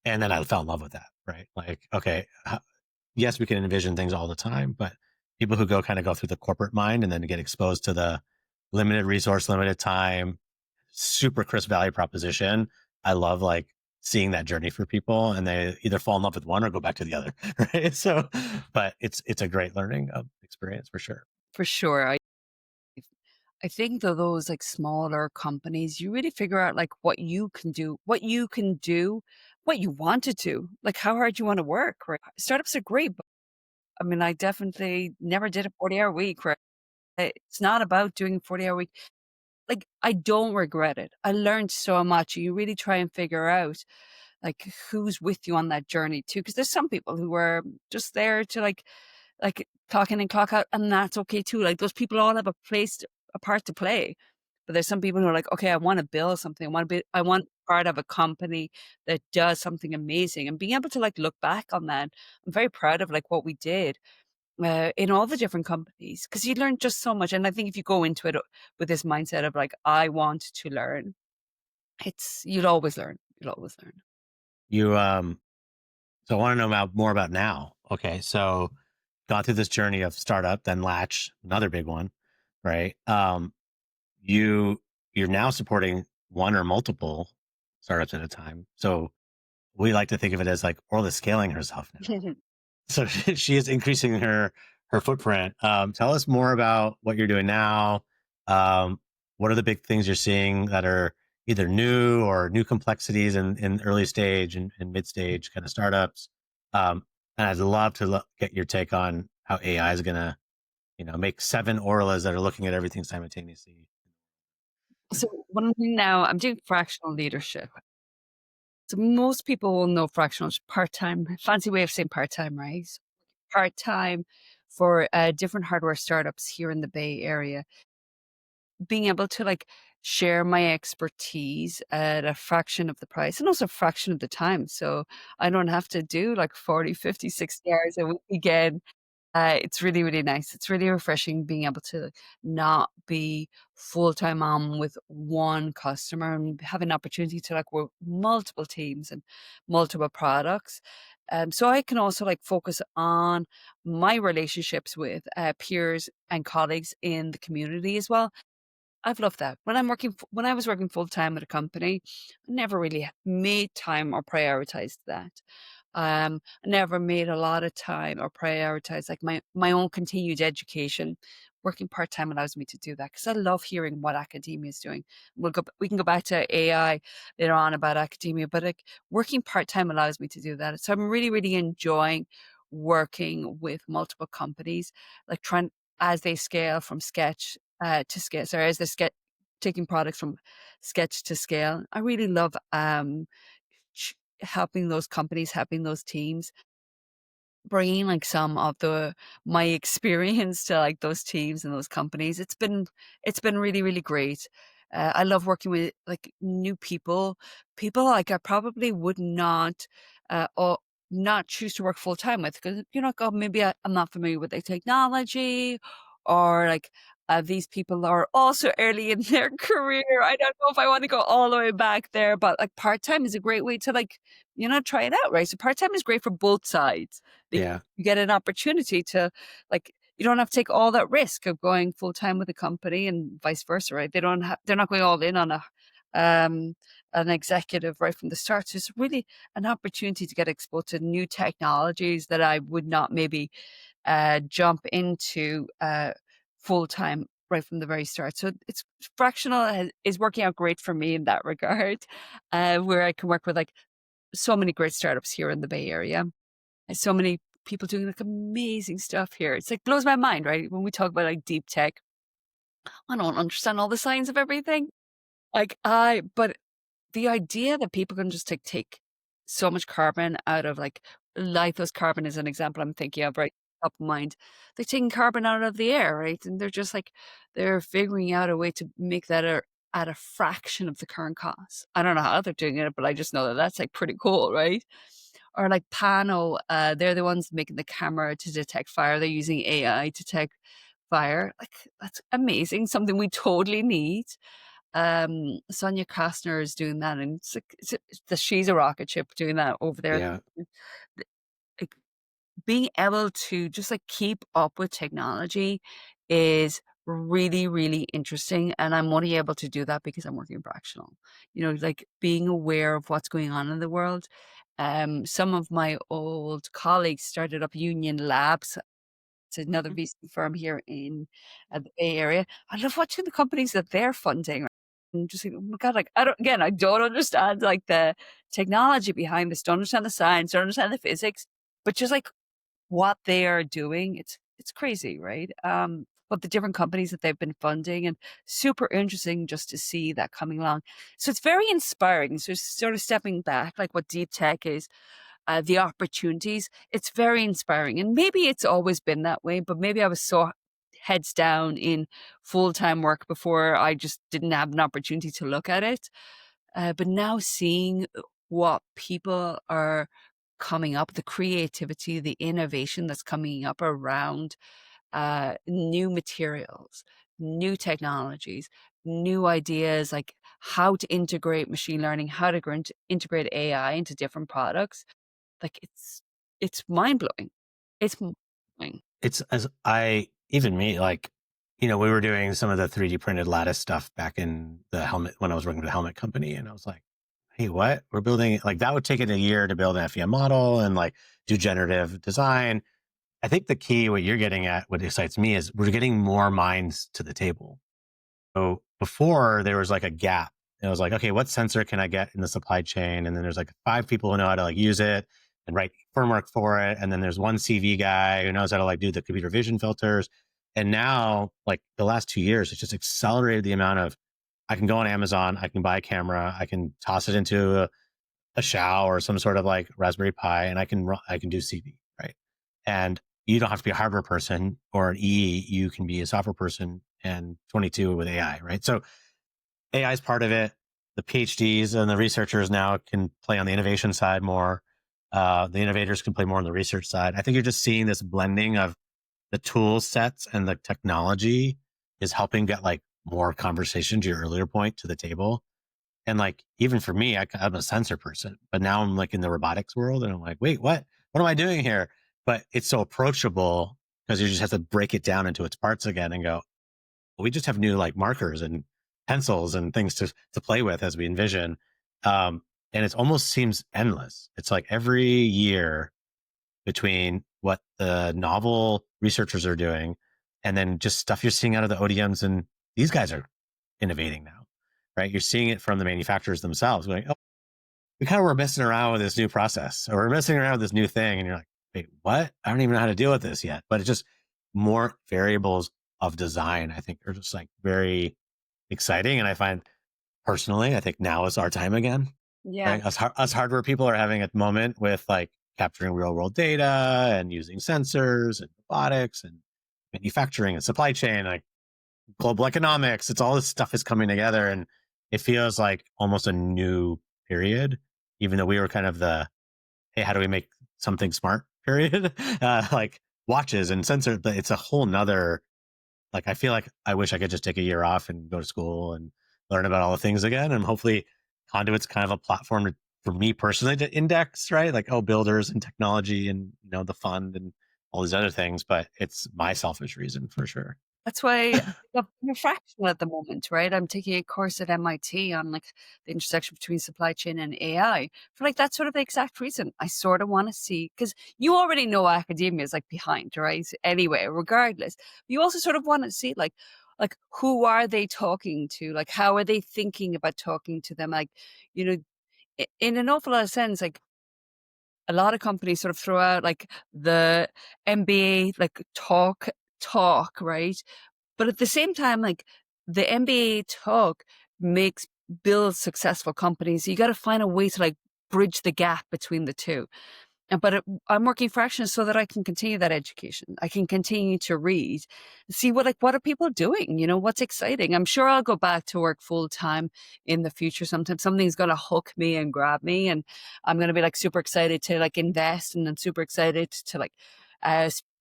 And then I fell in love with that, right? Like, okay, yes, we can envision things all the time, but people who go through the corporate mind and then get exposed to the limited resource, limited time, super crisp value proposition. I love like seeing that journey for people and they either fall in love with one or go back to the other. Right. So, but it's a great learning experience for sure. For sure. I think though those like smaller companies, you really figure out like what you want to do, like how hard you want to work, right? Startups are great, but I mean, I definitely never did a 40-hour week, right? It's not about doing a 40-hour week. Like, I don't regret it. I learned so much. You really try and figure out like who's with you on that journey too. Cause there's some people who are just there to like clock in and clock out, and that's okay too. Like those people all have a part to play. But there's some people who are like, okay, I want to build something. I want part of a company that does something amazing, and being able to like look back on that. I'm very proud of like what we did in all the different companies because you learn just so much. And I think if you go into it with this mindset of like, I want to learn, you'll always learn. You'll always learn. You, so I want to know more about now. Okay. So gone through this journey of startup, then Latch, another big one, right? You, you're now supporting one or multiple startups at a time. So we like to think of it as like Orla scaling herself now. So she is increasing her footprint. Tell us more about what you're doing now. What are the big things you're seeing that are either new or new complexities in early stage and mid stage kind of startups? And I'd love to get your take on how AI is going to, make seven Orlas that are looking at everything simultaneously. So what I'm doing now, I'm doing fractional leadership. So most people will know fractional is part-time, fancy way of saying part-time, right? So part-time for different hardware startups here in the Bay Area. Being able to like share my expertise at a fraction of the price and also a fraction of the time. So I don't have to do like 40, 50, 60 hours a week again. It's really, really nice. It's really refreshing being able to not be full-time on with one customer and have an opportunity to like work multiple teams and multiple products. So I can also like focus on my relationships with peers and colleagues in the community as well. I've loved that. When I was working full-time at a company, I never really made time or prioritized that. I never made a lot of time or prioritized like my own continued education. Working part-time allows me to do that because I love hearing what academia is doing. We can go back to AI later on about academia, but like working part-time allows me to do that. So I'm really, really enjoying working with multiple companies, like trying as they scale from sketch to scale. Sorry, as they taking products from sketch to scale. I really love helping those companies, helping those teams, bringing like some of the my experience to like those teams and those companies. It's been really, really great. I love working with like new people like I probably would not or not choose to work full time with because oh, maybe I'm not familiar with the technology or like these people are also early in their career. I don't know if I want to go all the way back there, but like part time is a great way to like try it out, right? So part time is great for both sides because Yeah. you get an opportunity to like you don't have to take all that risk of going full time with a company and vice versa, right? They're not going all in on a an executive right from the start. So it's really an opportunity to get exposed to new technologies that I would not maybe jump into full time right from the very start. So it's is working out great for me in that regard, where I can work with like so many great startups here in the Bay Area. And so many people doing like amazing stuff here. It's like blows my mind, right? When we talk about like deep tech, I don't understand all the science of everything. But the idea that people can just take so much carbon out of like Lithos Carbon is an example I'm thinking of right top of mind. They're taking carbon out of the air, right? And they're just like they're figuring out a way to make that at a fraction of the current cost. I don't know how they're doing it, but I just know that that's like pretty cool, right? Or like Pano, they're the ones making the camera to detect fire. They're using AI to detect fire. Like that's amazing, something we totally need. Sonia Kastner is doing that, and it's like she's a rocket ship doing that over there. Yeah. Like, being able to just like keep up with technology is really, really interesting. And I'm only able to do that because I'm working fractional. Like being aware of what's going on in the world. Some of my old colleagues started up Union Labs. It's another VC firm here in the Bay Area. I love watching the companies that they're funding. And just like, oh my God, like I don't understand like the technology behind this, don't understand the science, don't understand the physics, but just like what they are doing, it's crazy, right? But the different companies that they've been funding and super interesting just to see that coming along. So it's very inspiring. So sort of stepping back, like what deep tech is, the opportunities, it's very inspiring. And maybe it's always been that way, but maybe I was so heads down in full-time work before I just didn't have an opportunity to look at it. But now seeing what people are coming up, the creativity, the innovation that's coming up around new materials, new technologies, new ideas, like how to integrate machine learning, how to integrate AI into different products. Like it's mind blowing. It's mind blowing. It's as I even me, like, we were doing some of the 3D printed lattice stuff back in the helmet when I was working with a helmet company. And I was like, hey, what? We're building like that would take it a year to build an FEM model and like do generative design. I think the key, what you're getting at, what excites me is we're getting more minds to the table. So before there was like a gap. It was like, okay, what sensor can I get in the supply chain? And then there's like 5 people who know how to like use it and write firmware for it. And then there's one CV guy who knows how to like do the computer vision filters. And now, like the last 2 years, it's just accelerated the amount of I can go on Amazon, I can buy a camera, I can toss it into a Shao or some sort of like Raspberry Pi, and I can do CV, right? And you don't have to be a hardware person or an EE. You can be a software person and 22 with AI, right? So AI is part of it. The PhDs and the researchers now can play on the innovation side more. The innovators can play more on the research side. I think you're just seeing this blending of the tool sets and the technology is helping get like more conversation to your earlier point to the table. And like, even for me, I'm a sensor person, but now I'm like in the robotics world and I'm like, wait, what? What am I doing here? But it's so approachable because you just have to break it down into its parts again and go, we just have new like markers and pencils and things to play with as we envision. And it almost seems endless. It's like every year between what the novel researchers are doing and then just stuff you're seeing out of the ODMs. And these guys are innovating now, right? You're seeing it from the manufacturers themselves going, oh, we kind of were messing around with this new process or we're messing around with this new thing. And you're like, wait, what? I don't even know how to deal with this yet. But it's just more variables of design, I think, are just like very exciting. And I find personally, I think now is our time again, Yeah. right? Us hardware people are having a moment with like capturing real world data and using sensors and robotics and manufacturing and supply chain, like global economics. It's all this stuff is coming together and it feels like almost a new period, even though we were kind of the, hey, how do we make something smart period? Like watches and sensors, but it's a whole nother, like, I feel like I wish I could just take a year off and go to school and learn about all the things again. And hopefully Conduit's kind of a platform for me personally to index, right? Like, oh, builders and technology and, the fund and all these other things, but it's my selfish reason for sure. That's why I'm a fractional at the moment, right? I'm taking a course at MIT on like the intersection between supply chain and AI for like that sort of exact reason. I sort of want to see because you already know academia is like behind, right? Anyway, regardless, you also sort of want to see like who are they talking to? Like how are they thinking about talking to them? Like, you know, in an awful lot of sense, like a lot of companies sort of throw out like the MBA like talk, right? But at the same time, like the MBA talk makes builds successful companies. You got to find a way to like bridge the gap between the two. But I'm working fractions so that I can continue that education. I can continue to read, see what are people doing? You know, what's exciting? I'm sure I'll go back to work full time in the future. Sometimes something's going to hook me and grab me, and I'm going to be like super excited to like invest, and I'm super excited to like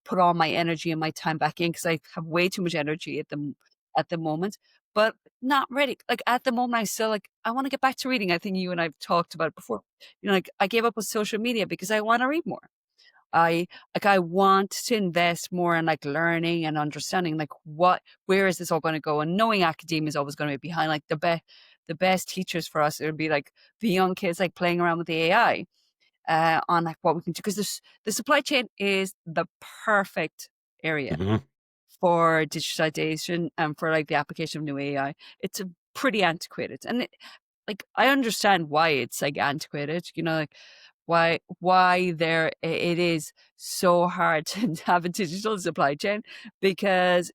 put all my energy and my time back in because I have way too much energy at the moment. But not ready. Like at the moment, I still like I want to get back to reading. I think you and I've talked about it before. You know, like I gave up with social media because I want to read more. I want to invest more in like learning and understanding like where is this all going to go? And knowing academia is always going to be behind. Like the best teachers for us, it would be like the young kids like playing around with the AI on like what we can do. Because the supply chain is the perfect area Hmm. for digitization and for like the application of new AI. It's a pretty antiquated. And like I understand why it's like antiquated, you know, like why it is so hard to have a digital supply chain because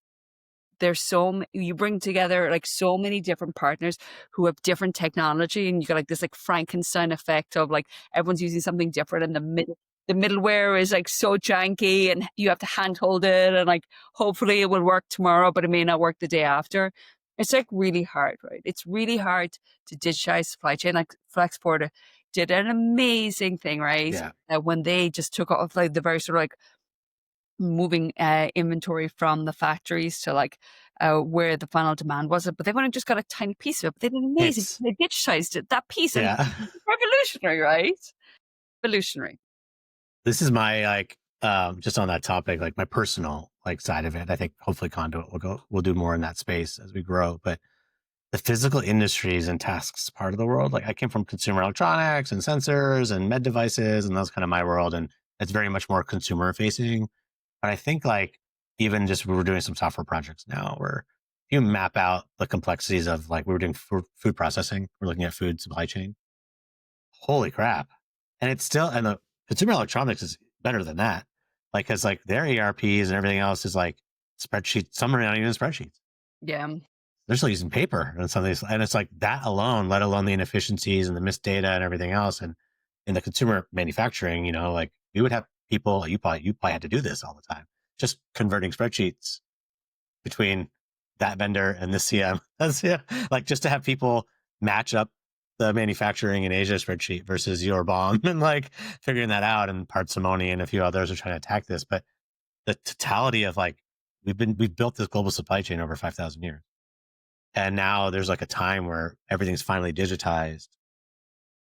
there's you bring together like so many different partners who have different technology and you got like this like Frankenstein effect of like everyone's using something different and the middleware is like so janky and you have to handhold it and like hopefully it will work tomorrow but it may not work the day after. It's like really hard, right? It's really hard to digitize supply chain. Like Flexport did an amazing thing, right? Yeah, When they just took off like the very sort of like moving inventory from the factories to like where the final demand was. But they've only just got a tiny piece of it. But they did amazing. it's They digitized it, that piece, and yeah. revolutionary, right? Revolutionary. This is my like just on that topic, like my personal like side of it. I think hopefully Conduit we'll do more in that space as we grow. But the physical industries and tasks part of the world, like I came from consumer electronics and sensors and med devices, and that's kind of my world. And it's very much more consumer facing. But I think like even just we were doing some software projects now where you map out the complexities of like we were doing food processing, we're looking at food supply chain. Holy crap. And it's still, and the consumer electronics is better than that. Like, cause like their ERPs and everything else is like spreadsheets. Some are not even spreadsheets. Yeah. They're still using paper and some of these, and it's like that alone, let alone the inefficiencies and the missed data and everything else. And in the consumer manufacturing, you know, like we would have people, you probably had to do this all the time, just converting spreadsheets between that vendor and this CM. That's yeah, like just to have people match up the manufacturing in Asia spreadsheet versus your bomb and like figuring that out. And Parsimony and a few others are trying to attack this, but the totality of like we've built this global supply chain over 5,000 years, and now there's like a time where everything's finally digitized,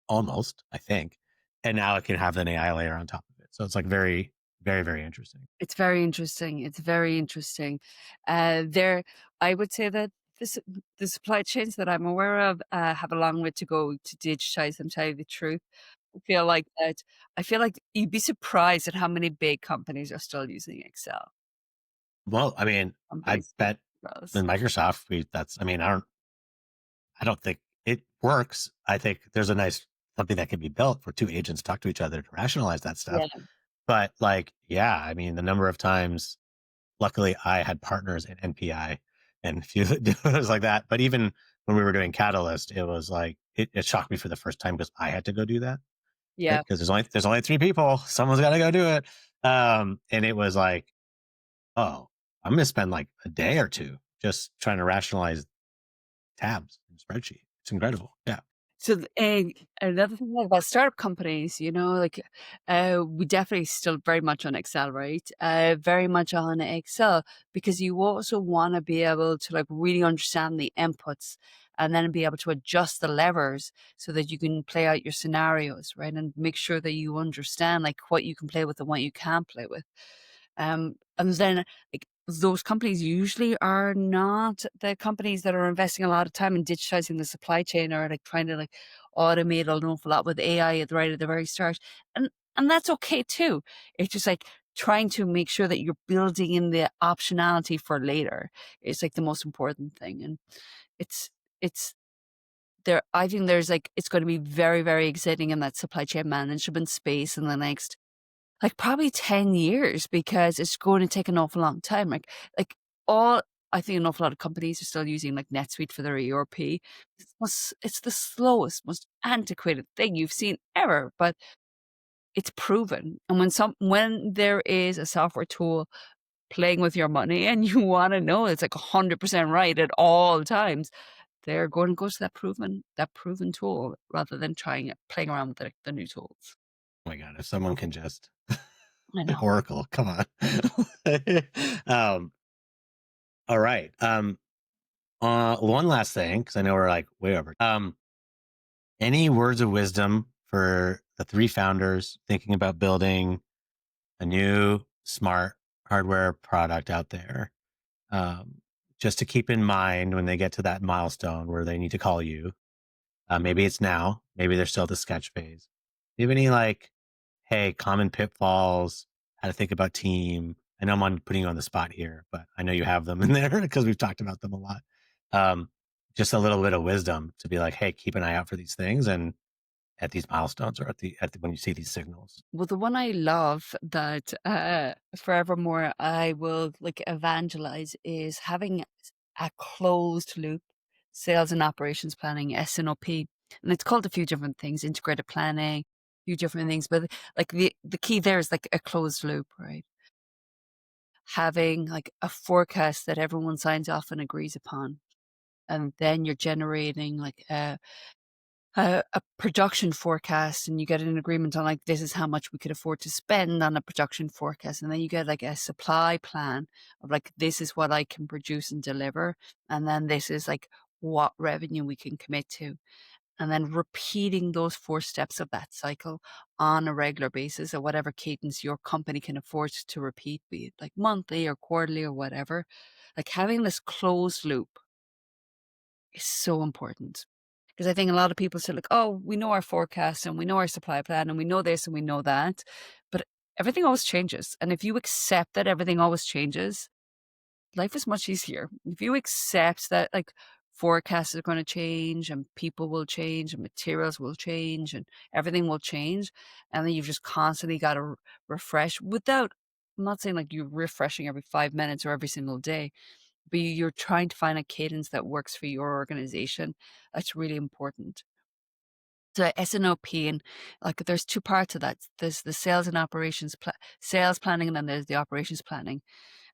almost I think, and now it can have an AI layer on top of it. So it's like very interesting. It's very interesting. It's very interesting. There, I would say that this, the supply chains that I'm aware of have a long way to go to digitize them. Tell you the truth, I feel like that. I feel like you'd be surprised at how many big companies are still using Excel. Well, I mean, I Companies, bet gross. in Microsoft, I mean, I don't think it works. I think there's a nice something that can be built for two agents to talk to each other to rationalize that stuff. Yeah, But like, yeah, I mean, the number of times, luckily, I had partners in NPI and a few deals like that. But even when we were doing Catalyst, it was like it shocked me for the first time because I had to go do that, right? yeah. Because there's only three people, someone's got to go do it. And it was like, oh, I'm going to spend like a day or two just trying to rationalize tabs in a spreadsheet. It's incredible. Yeah. So, another thing about startup companies, you know, like, we definitely still very much on Excel, right? Very much on Excel because you also want to be able to like really understand the inputs and then be able to adjust the levers so that you can play out your scenarios, right? And make sure that you understand like what you can play with and what you can't play with. And then like those companies usually are not the companies that are investing a lot of time in digitizing the supply chain or like trying to like automate an awful lot with AI at the very start. And that's okay too. It's just like trying to make sure that you're building in the optionality for later is like the most important thing. And it's it's there I think there's like it's going to be very, very exciting in that supply chain management space in the next like, probably 10 years because it's going to take an awful long time, like, all I think an awful lot of companies are still using, like, NetSuite for their ERP. It's the slowest, most antiquated thing you've seen ever, but it's proven. And when there is a software tool playing with your money and you wanna know it's like 100% right at all times, they're going to go to that proven tool rather than playing around with the new tools. Oh my god, if someone can just I know. Oracle, come on. um, all right. One last thing, because I know we're like way over. Any words of wisdom for the three founders thinking about building a new smart hardware product out there? Um, just to keep in mind when they get to that milestone where they need to call you. Maybe it's now, maybe they're still at the sketch phase. Do you have any like, hey, common pitfalls, how to think about team? I know putting you on the spot here, but I know you have them in there because we've talked about them a lot. Um, just a little bit of wisdom to be like, hey, keep an eye out for these things and at these milestones or at the when you see these signals. Well, the one I love that, forevermore I will, like, evangelize is having a closed loop sales and operations planning, S&OP, and it's called a few different things, integrated planning, a few different things, but, like, the key there is, like, a closed loop, right? Having, like, a forecast that everyone signs off and agrees upon, and then you're generating, like, a production forecast, and you get an agreement on, like, this is how much we could afford to spend on a production forecast, and then you get, like, a supply plan of, like, this is what I can produce and deliver, and then this is, like, what revenue we can commit to, and then repeating those 4 steps of that cycle on a regular basis at whatever cadence your company can afford to repeat, be it, like, monthly or quarterly or whatever. Like, having this closed loop is so important. Because I think a lot of people say, like, "Oh, we know our forecast and we know our supply plan and we know this and we know that." But everything always changes. And if you accept that everything always changes, life is much easier. If you accept that, like, forecasts are going to change and people will change and materials will change and everything will change, and then you've just constantly got to refresh without, I'm not saying like you're refreshing every 5 minutes or every single day, but you're trying to find a cadence that works for your organization. That's really important. So S&OP, and like there's 2 parts of that. There's the sales planning, and then there's the operations planning.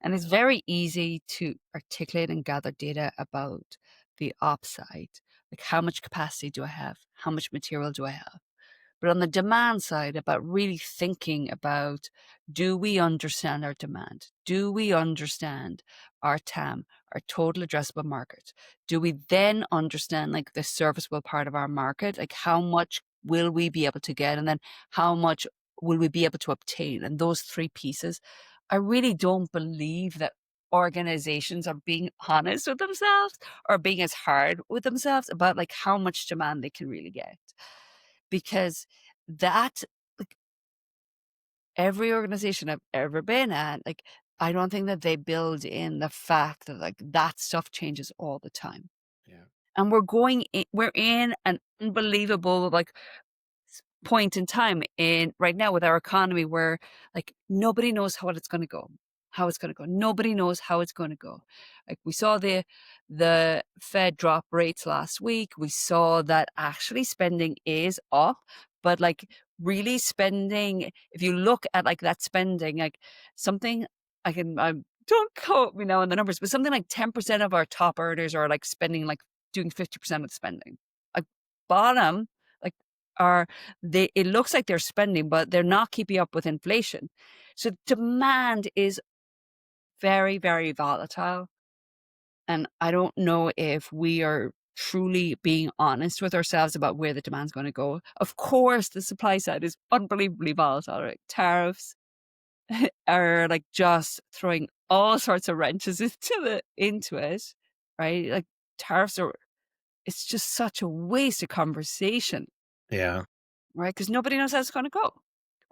And it's very easy to articulate and gather data about the ops side. Like, how much capacity do I have? How much material do I have? But on the demand side, about really thinking about, do we understand our demand? Do we understand our TAM, our total addressable market? Do we then understand, like, the serviceable part of our market? Like, how much will we be able to get? And then how much will we be able to obtain? And those 3 pieces, I really don't believe that organizations are being honest with themselves or being as hard with themselves about, like, how much demand they can really get. Because that, like, every organization I've ever been at, like, I don't think that they build in the fact that, like, that stuff changes all the time. Yeah. And we're in an unbelievable, like, point in time in right now with our economy where, like, nobody knows how it's going to go. Nobody knows how it's going to go. Like, we saw the Fed drop rates last week. We saw that actually spending is up, but, like, really spending, if you look at, like, that spending, like, something, I don't quote me now on the numbers, but something like 10% of our top earners are, like, spending, like, doing 50% of the spending. Like, bottom, like, are it looks like they're spending, but they're not keeping up with inflation. So demand is very, very volatile, and I don't know if we are truly being honest with ourselves about where the demand's gonna go. Of course, the supply side is unbelievably volatile, right? Tariffs are, like, just throwing all sorts of wrenches into it, right? Like, tariffs are it's just such a waste of conversation, Yeah. right? Because nobody knows how it's gonna go.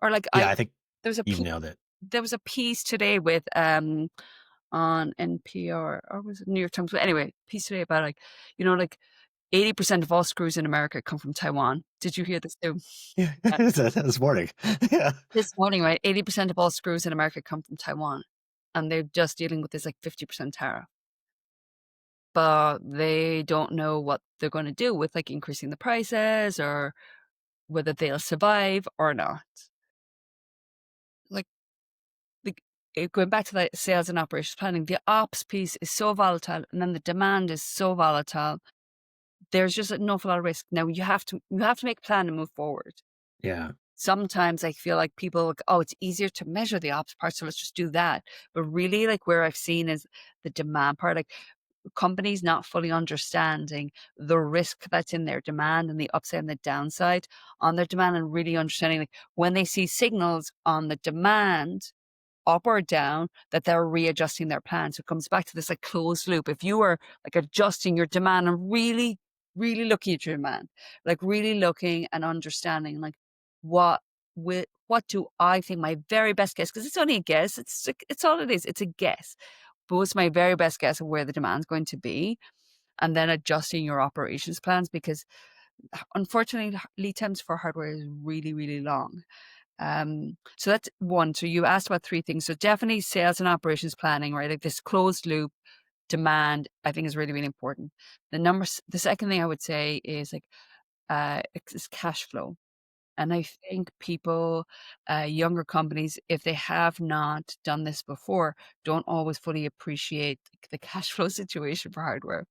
Or, like, Yeah. I think there was a you've p nailed it. there was a piece today with, on NPR, or was it New York Times? But anyway, piece today about, like, like, 80% of all screws in America come from Taiwan. Did you hear this too? Yeah. Uh, This morning. Yeah. this morning, right, 80% of all screws in America come from Taiwan, and they're just dealing with this, like, 50% tariff. But they don't know what they're gonna do with, like, increasing the prices or whether they'll survive or not. going back to the sales and operations planning, the ops piece is so volatile, and then the demand is so volatile. There's just an awful lot of risk. Now you have to make a plan and move forward. Yeah. Sometimes I feel like people like, "Oh, it's easier to measure the ops part, so let's just do that." But really, like, where I've seen is the demand part, like, companies not fully understanding the risk that's in their demand and the upside and the downside on their demand, and really understanding, like, when they see signals on the demand up or down, that they're readjusting their plan. So it comes back to this like closed loop. If you are like adjusting your demand and really, really looking at your demand, like really looking and understanding like what what do I think my very best guess, because it's only a guess, it's all it is, it's a guess. But what's my very best guess of where the demand's going to be? And then adjusting your operations plans because unfortunately lead times for hardware is really, really long. So that's one. So you asked about three things. So definitely sales and operations planning, right? Like this closed loop demand, I think is really, really important. The second thing I would say is like, is cash flow. And I think people, younger companies, if they have not done this before, don't always fully appreciate the cash flow situation for hardware,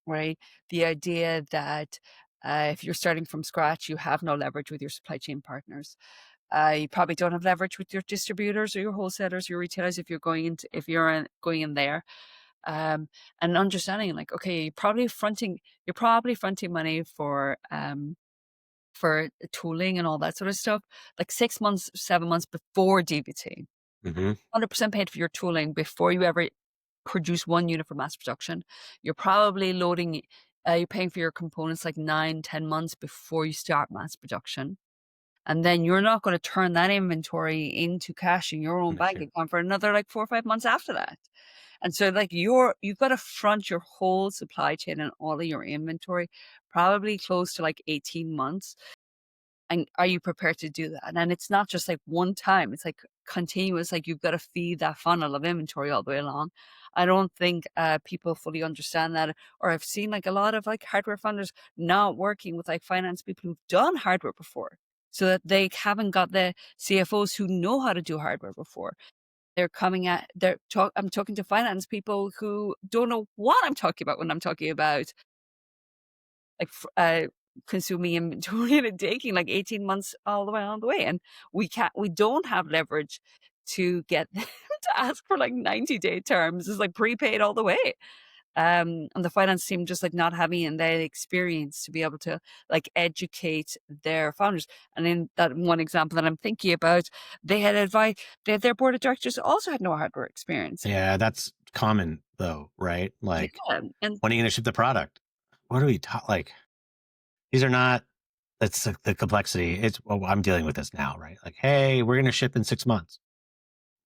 right? The idea that if you're starting from scratch, you have no leverage with your supply chain partners. You probably don't have leverage with your distributors or your wholesalers, your retailers if you're going in there. Um, and understanding like, okay, you're probably fronting money for tooling and all that sort of stuff, like 6 months, 7 months before DBT. Hmm. 100% paid for your tooling before you ever produce 1 unit for mass production. You're probably you're paying for your components like 9, 10 months before you start mass production. And then you're not gonna turn that inventory into cash in your own That's bank true. account for another, like, 4 or 5 months after that. And so, like, you've gotta front your whole supply chain and all of your inventory probably close to, like, 18 months. And are you prepared to do that? And it's not just, like, one time, it's, like, continuous, like, you've gotta feed that funnel of inventory all the way along. I don't think, people fully understand that, or I've seen, like, a lot of, like, hardware funders not working with, like, finance people who've done hardware before, so that they haven't got the CFOs who know how to do hardware before. I'm talking to finance people who don't know what I'm talking about when I'm talking about like consuming inventory and it taking like 18 months all the way on the way. And we don't have leverage to get them to ask for like 90-day terms. It's like prepaid all the way. And the finance team just like not having in that experience to be able to like educate their founders. And in that one example that I'm thinking about, they had advice, their board of directors also had no hardware experience. Yeah, that's common though, right? Like, Yeah. And when are you going to ship the product? What are we like? These are not. That's the complexity. It's well, I'm dealing with this now, right? Like, hey, we're going to ship in 6 months.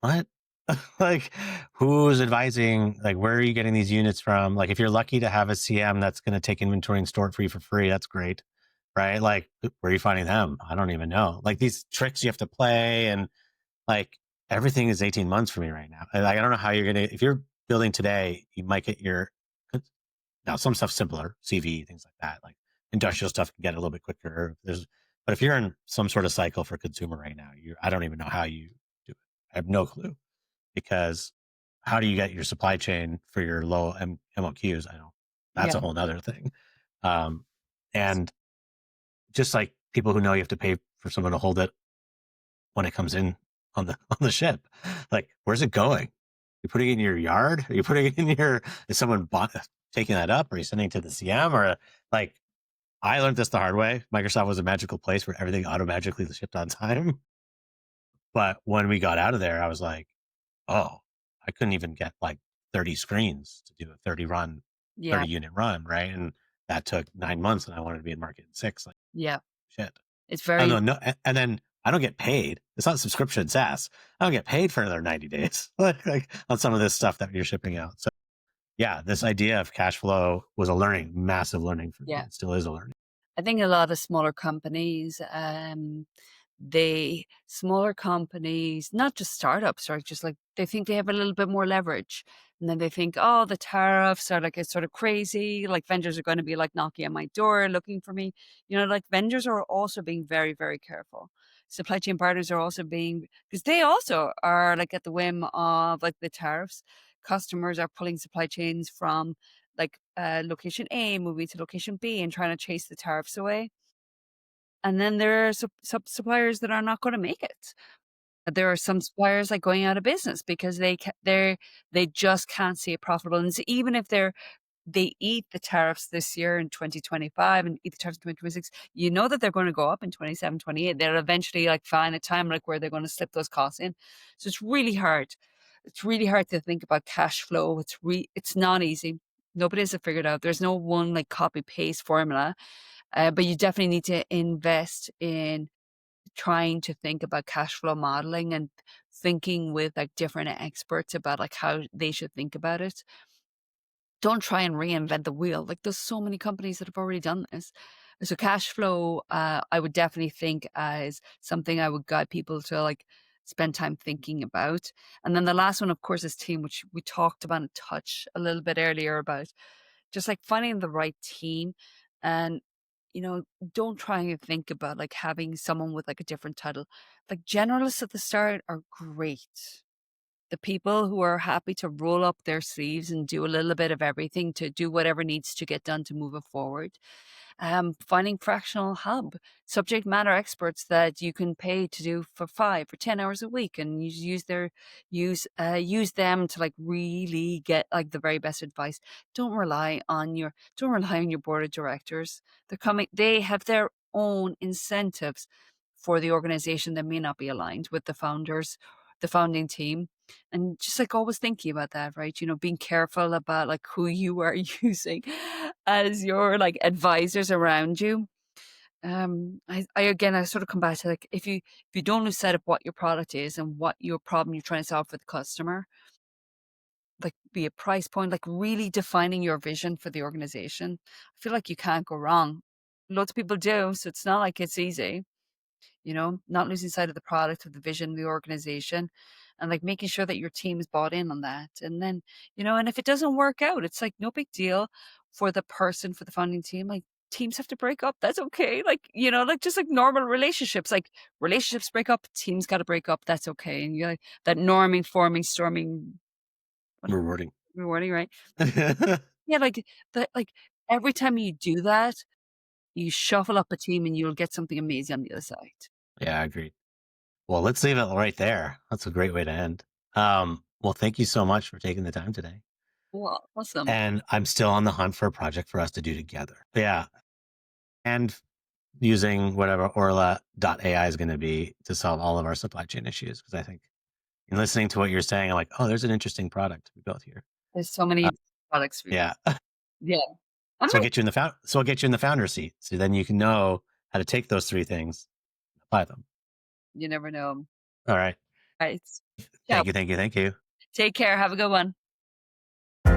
What? Like, who's advising? Like, where are you getting these units from? Like, if you're lucky to have a CM that's going to take inventory and store it for you for free, that's great, right? Like, where are you finding them? I don't even know. Like, these tricks you have to play, and like everything is 18 months for me right now. I don't know how you're gonna. If you're building today, you might get your now some stuff's simpler, CV things like that. Like industrial stuff can get a little bit quicker. But if you're in some sort of cycle for consumer right now, I don't even know how you do it. I have no clue because how do you get your supply chain for your low MOQs? I don't. That's yeah, a whole nother thing. Um, and just like people who know you have to pay for someone to hold it when it comes in on the on the ship, like where's it going? You putting it in your yard? Are you putting it in your? Is someone taking that up? Are you sending it to the CM? Or like I learned this the hard way. Microsoft was a magical place where everything automatically shipped on time. But when we got out of there, I was like, oh, I couldn't even get like 30 screens to do a 30 yeah, unit run, right? And that took 9 months and I wanted to be in market in six. Like, yeah. shit. It's I very don't know. And then I don't get paid. It's not subscription SaaS. I don't get paid for another 90 days, like on some of this stuff that you're shipping out. So yeah, this idea of cash flow was a massive learning for me. yeah. It still is a learning. I think a lot of smaller companies, smaller companies, not just startups, right? Just like they think they have a little bit more leverage. And then they think, oh, the tariffs are like, it's sort of crazy. Like vendors are going to be like knocking on my door looking for me. You know, like vendors are also being very, very careful. supply chain partners are also being, because they also are like at the whim of like the tariffs. Customers are pulling supply chains from like location A, moving to location B, and trying to chase the tariffs away. And then there are suppliers that are not going to make it. There are some suppliers, like, going out of business because they just can't see it profitable, and so even if they eat the tariffs this year in 2025 and eat the tariffs in 2026, you know that they're gonna go up in 27, 28. They'll eventually, like, find a time, like, where they're gonna slip those costs in. So it's really hard. It's really hard to think about cash flow. It's not easy. Nobody has it figured out. There's no one, like, copy paste formula, but you definitely need to invest in trying to think about cash flow modeling and thinking with like different experts about like how they should think about it. Don't try and reinvent the wheel. Like there's so many companies that have already done this. So cash flow, I would definitely think as something I would guide people to like spend time thinking about. And then the last one, of course, is team, which we talked about and touch a little bit earlier about just like finding the right team and you know, don't try and think about like having someone with like a different title. Like generalists at the start are great. The people who are happy to roll up their sleeves and do a little bit of everything to do whatever needs to get done to move it forward. Finding fractional hub subject matter experts that you can pay to do for 5 or 10 hours a week, and you use them to like really get like the very best advice. Don't rely on your board of directors. They have their own incentives for the organization that may not be aligned with the founders, the founding team, and just like always thinking about that, right? You know, being careful about like who you are using as your like advisors around you. I again, I sort of come back to like if you don't lose sight of what your product is and what your problem you're trying to solve for the customer, like be a price point, like really defining your vision for the organization. I feel like you can't go wrong. Lots of people do, so it's not like it's easy, you know, not losing sight of the product, of the vision, of the organization, and like making sure that your team is bought in on that. And then, you know, and if it doesn't work out, it's like no big deal for the person, for the founding team. Like teams have to break up. That's okay. Like, you know, like just like normal relationships, like relationships break up, teams got to break up. That's okay. And you're like that norming, forming, storming, what, Rewarding. rewarding, right? Yeah, Yeah. Like that, like every time you do that, you shuffle up a team and you'll get something amazing on the other side. agreed. Well, let's leave it right there. That's a great way to end. Well, thank you so much for taking the time today. Well, awesome. And I'm still on the hunt for a project for us to do together. Yeah. And using whatever Orla.ai is going to be to solve all of our supply chain issues. Because I think in listening to what you're saying, I'm like, oh, there's an interesting product we built here. There's so Uh, many products for yeah. yeah. So I'll Alright. get you in the so I'll get you in the founder seat. So then you can know how to take those three things, apply them. You never know. All right. Right. Ciao. Thank you. Thank you. Thank you. Take care. Have a good one.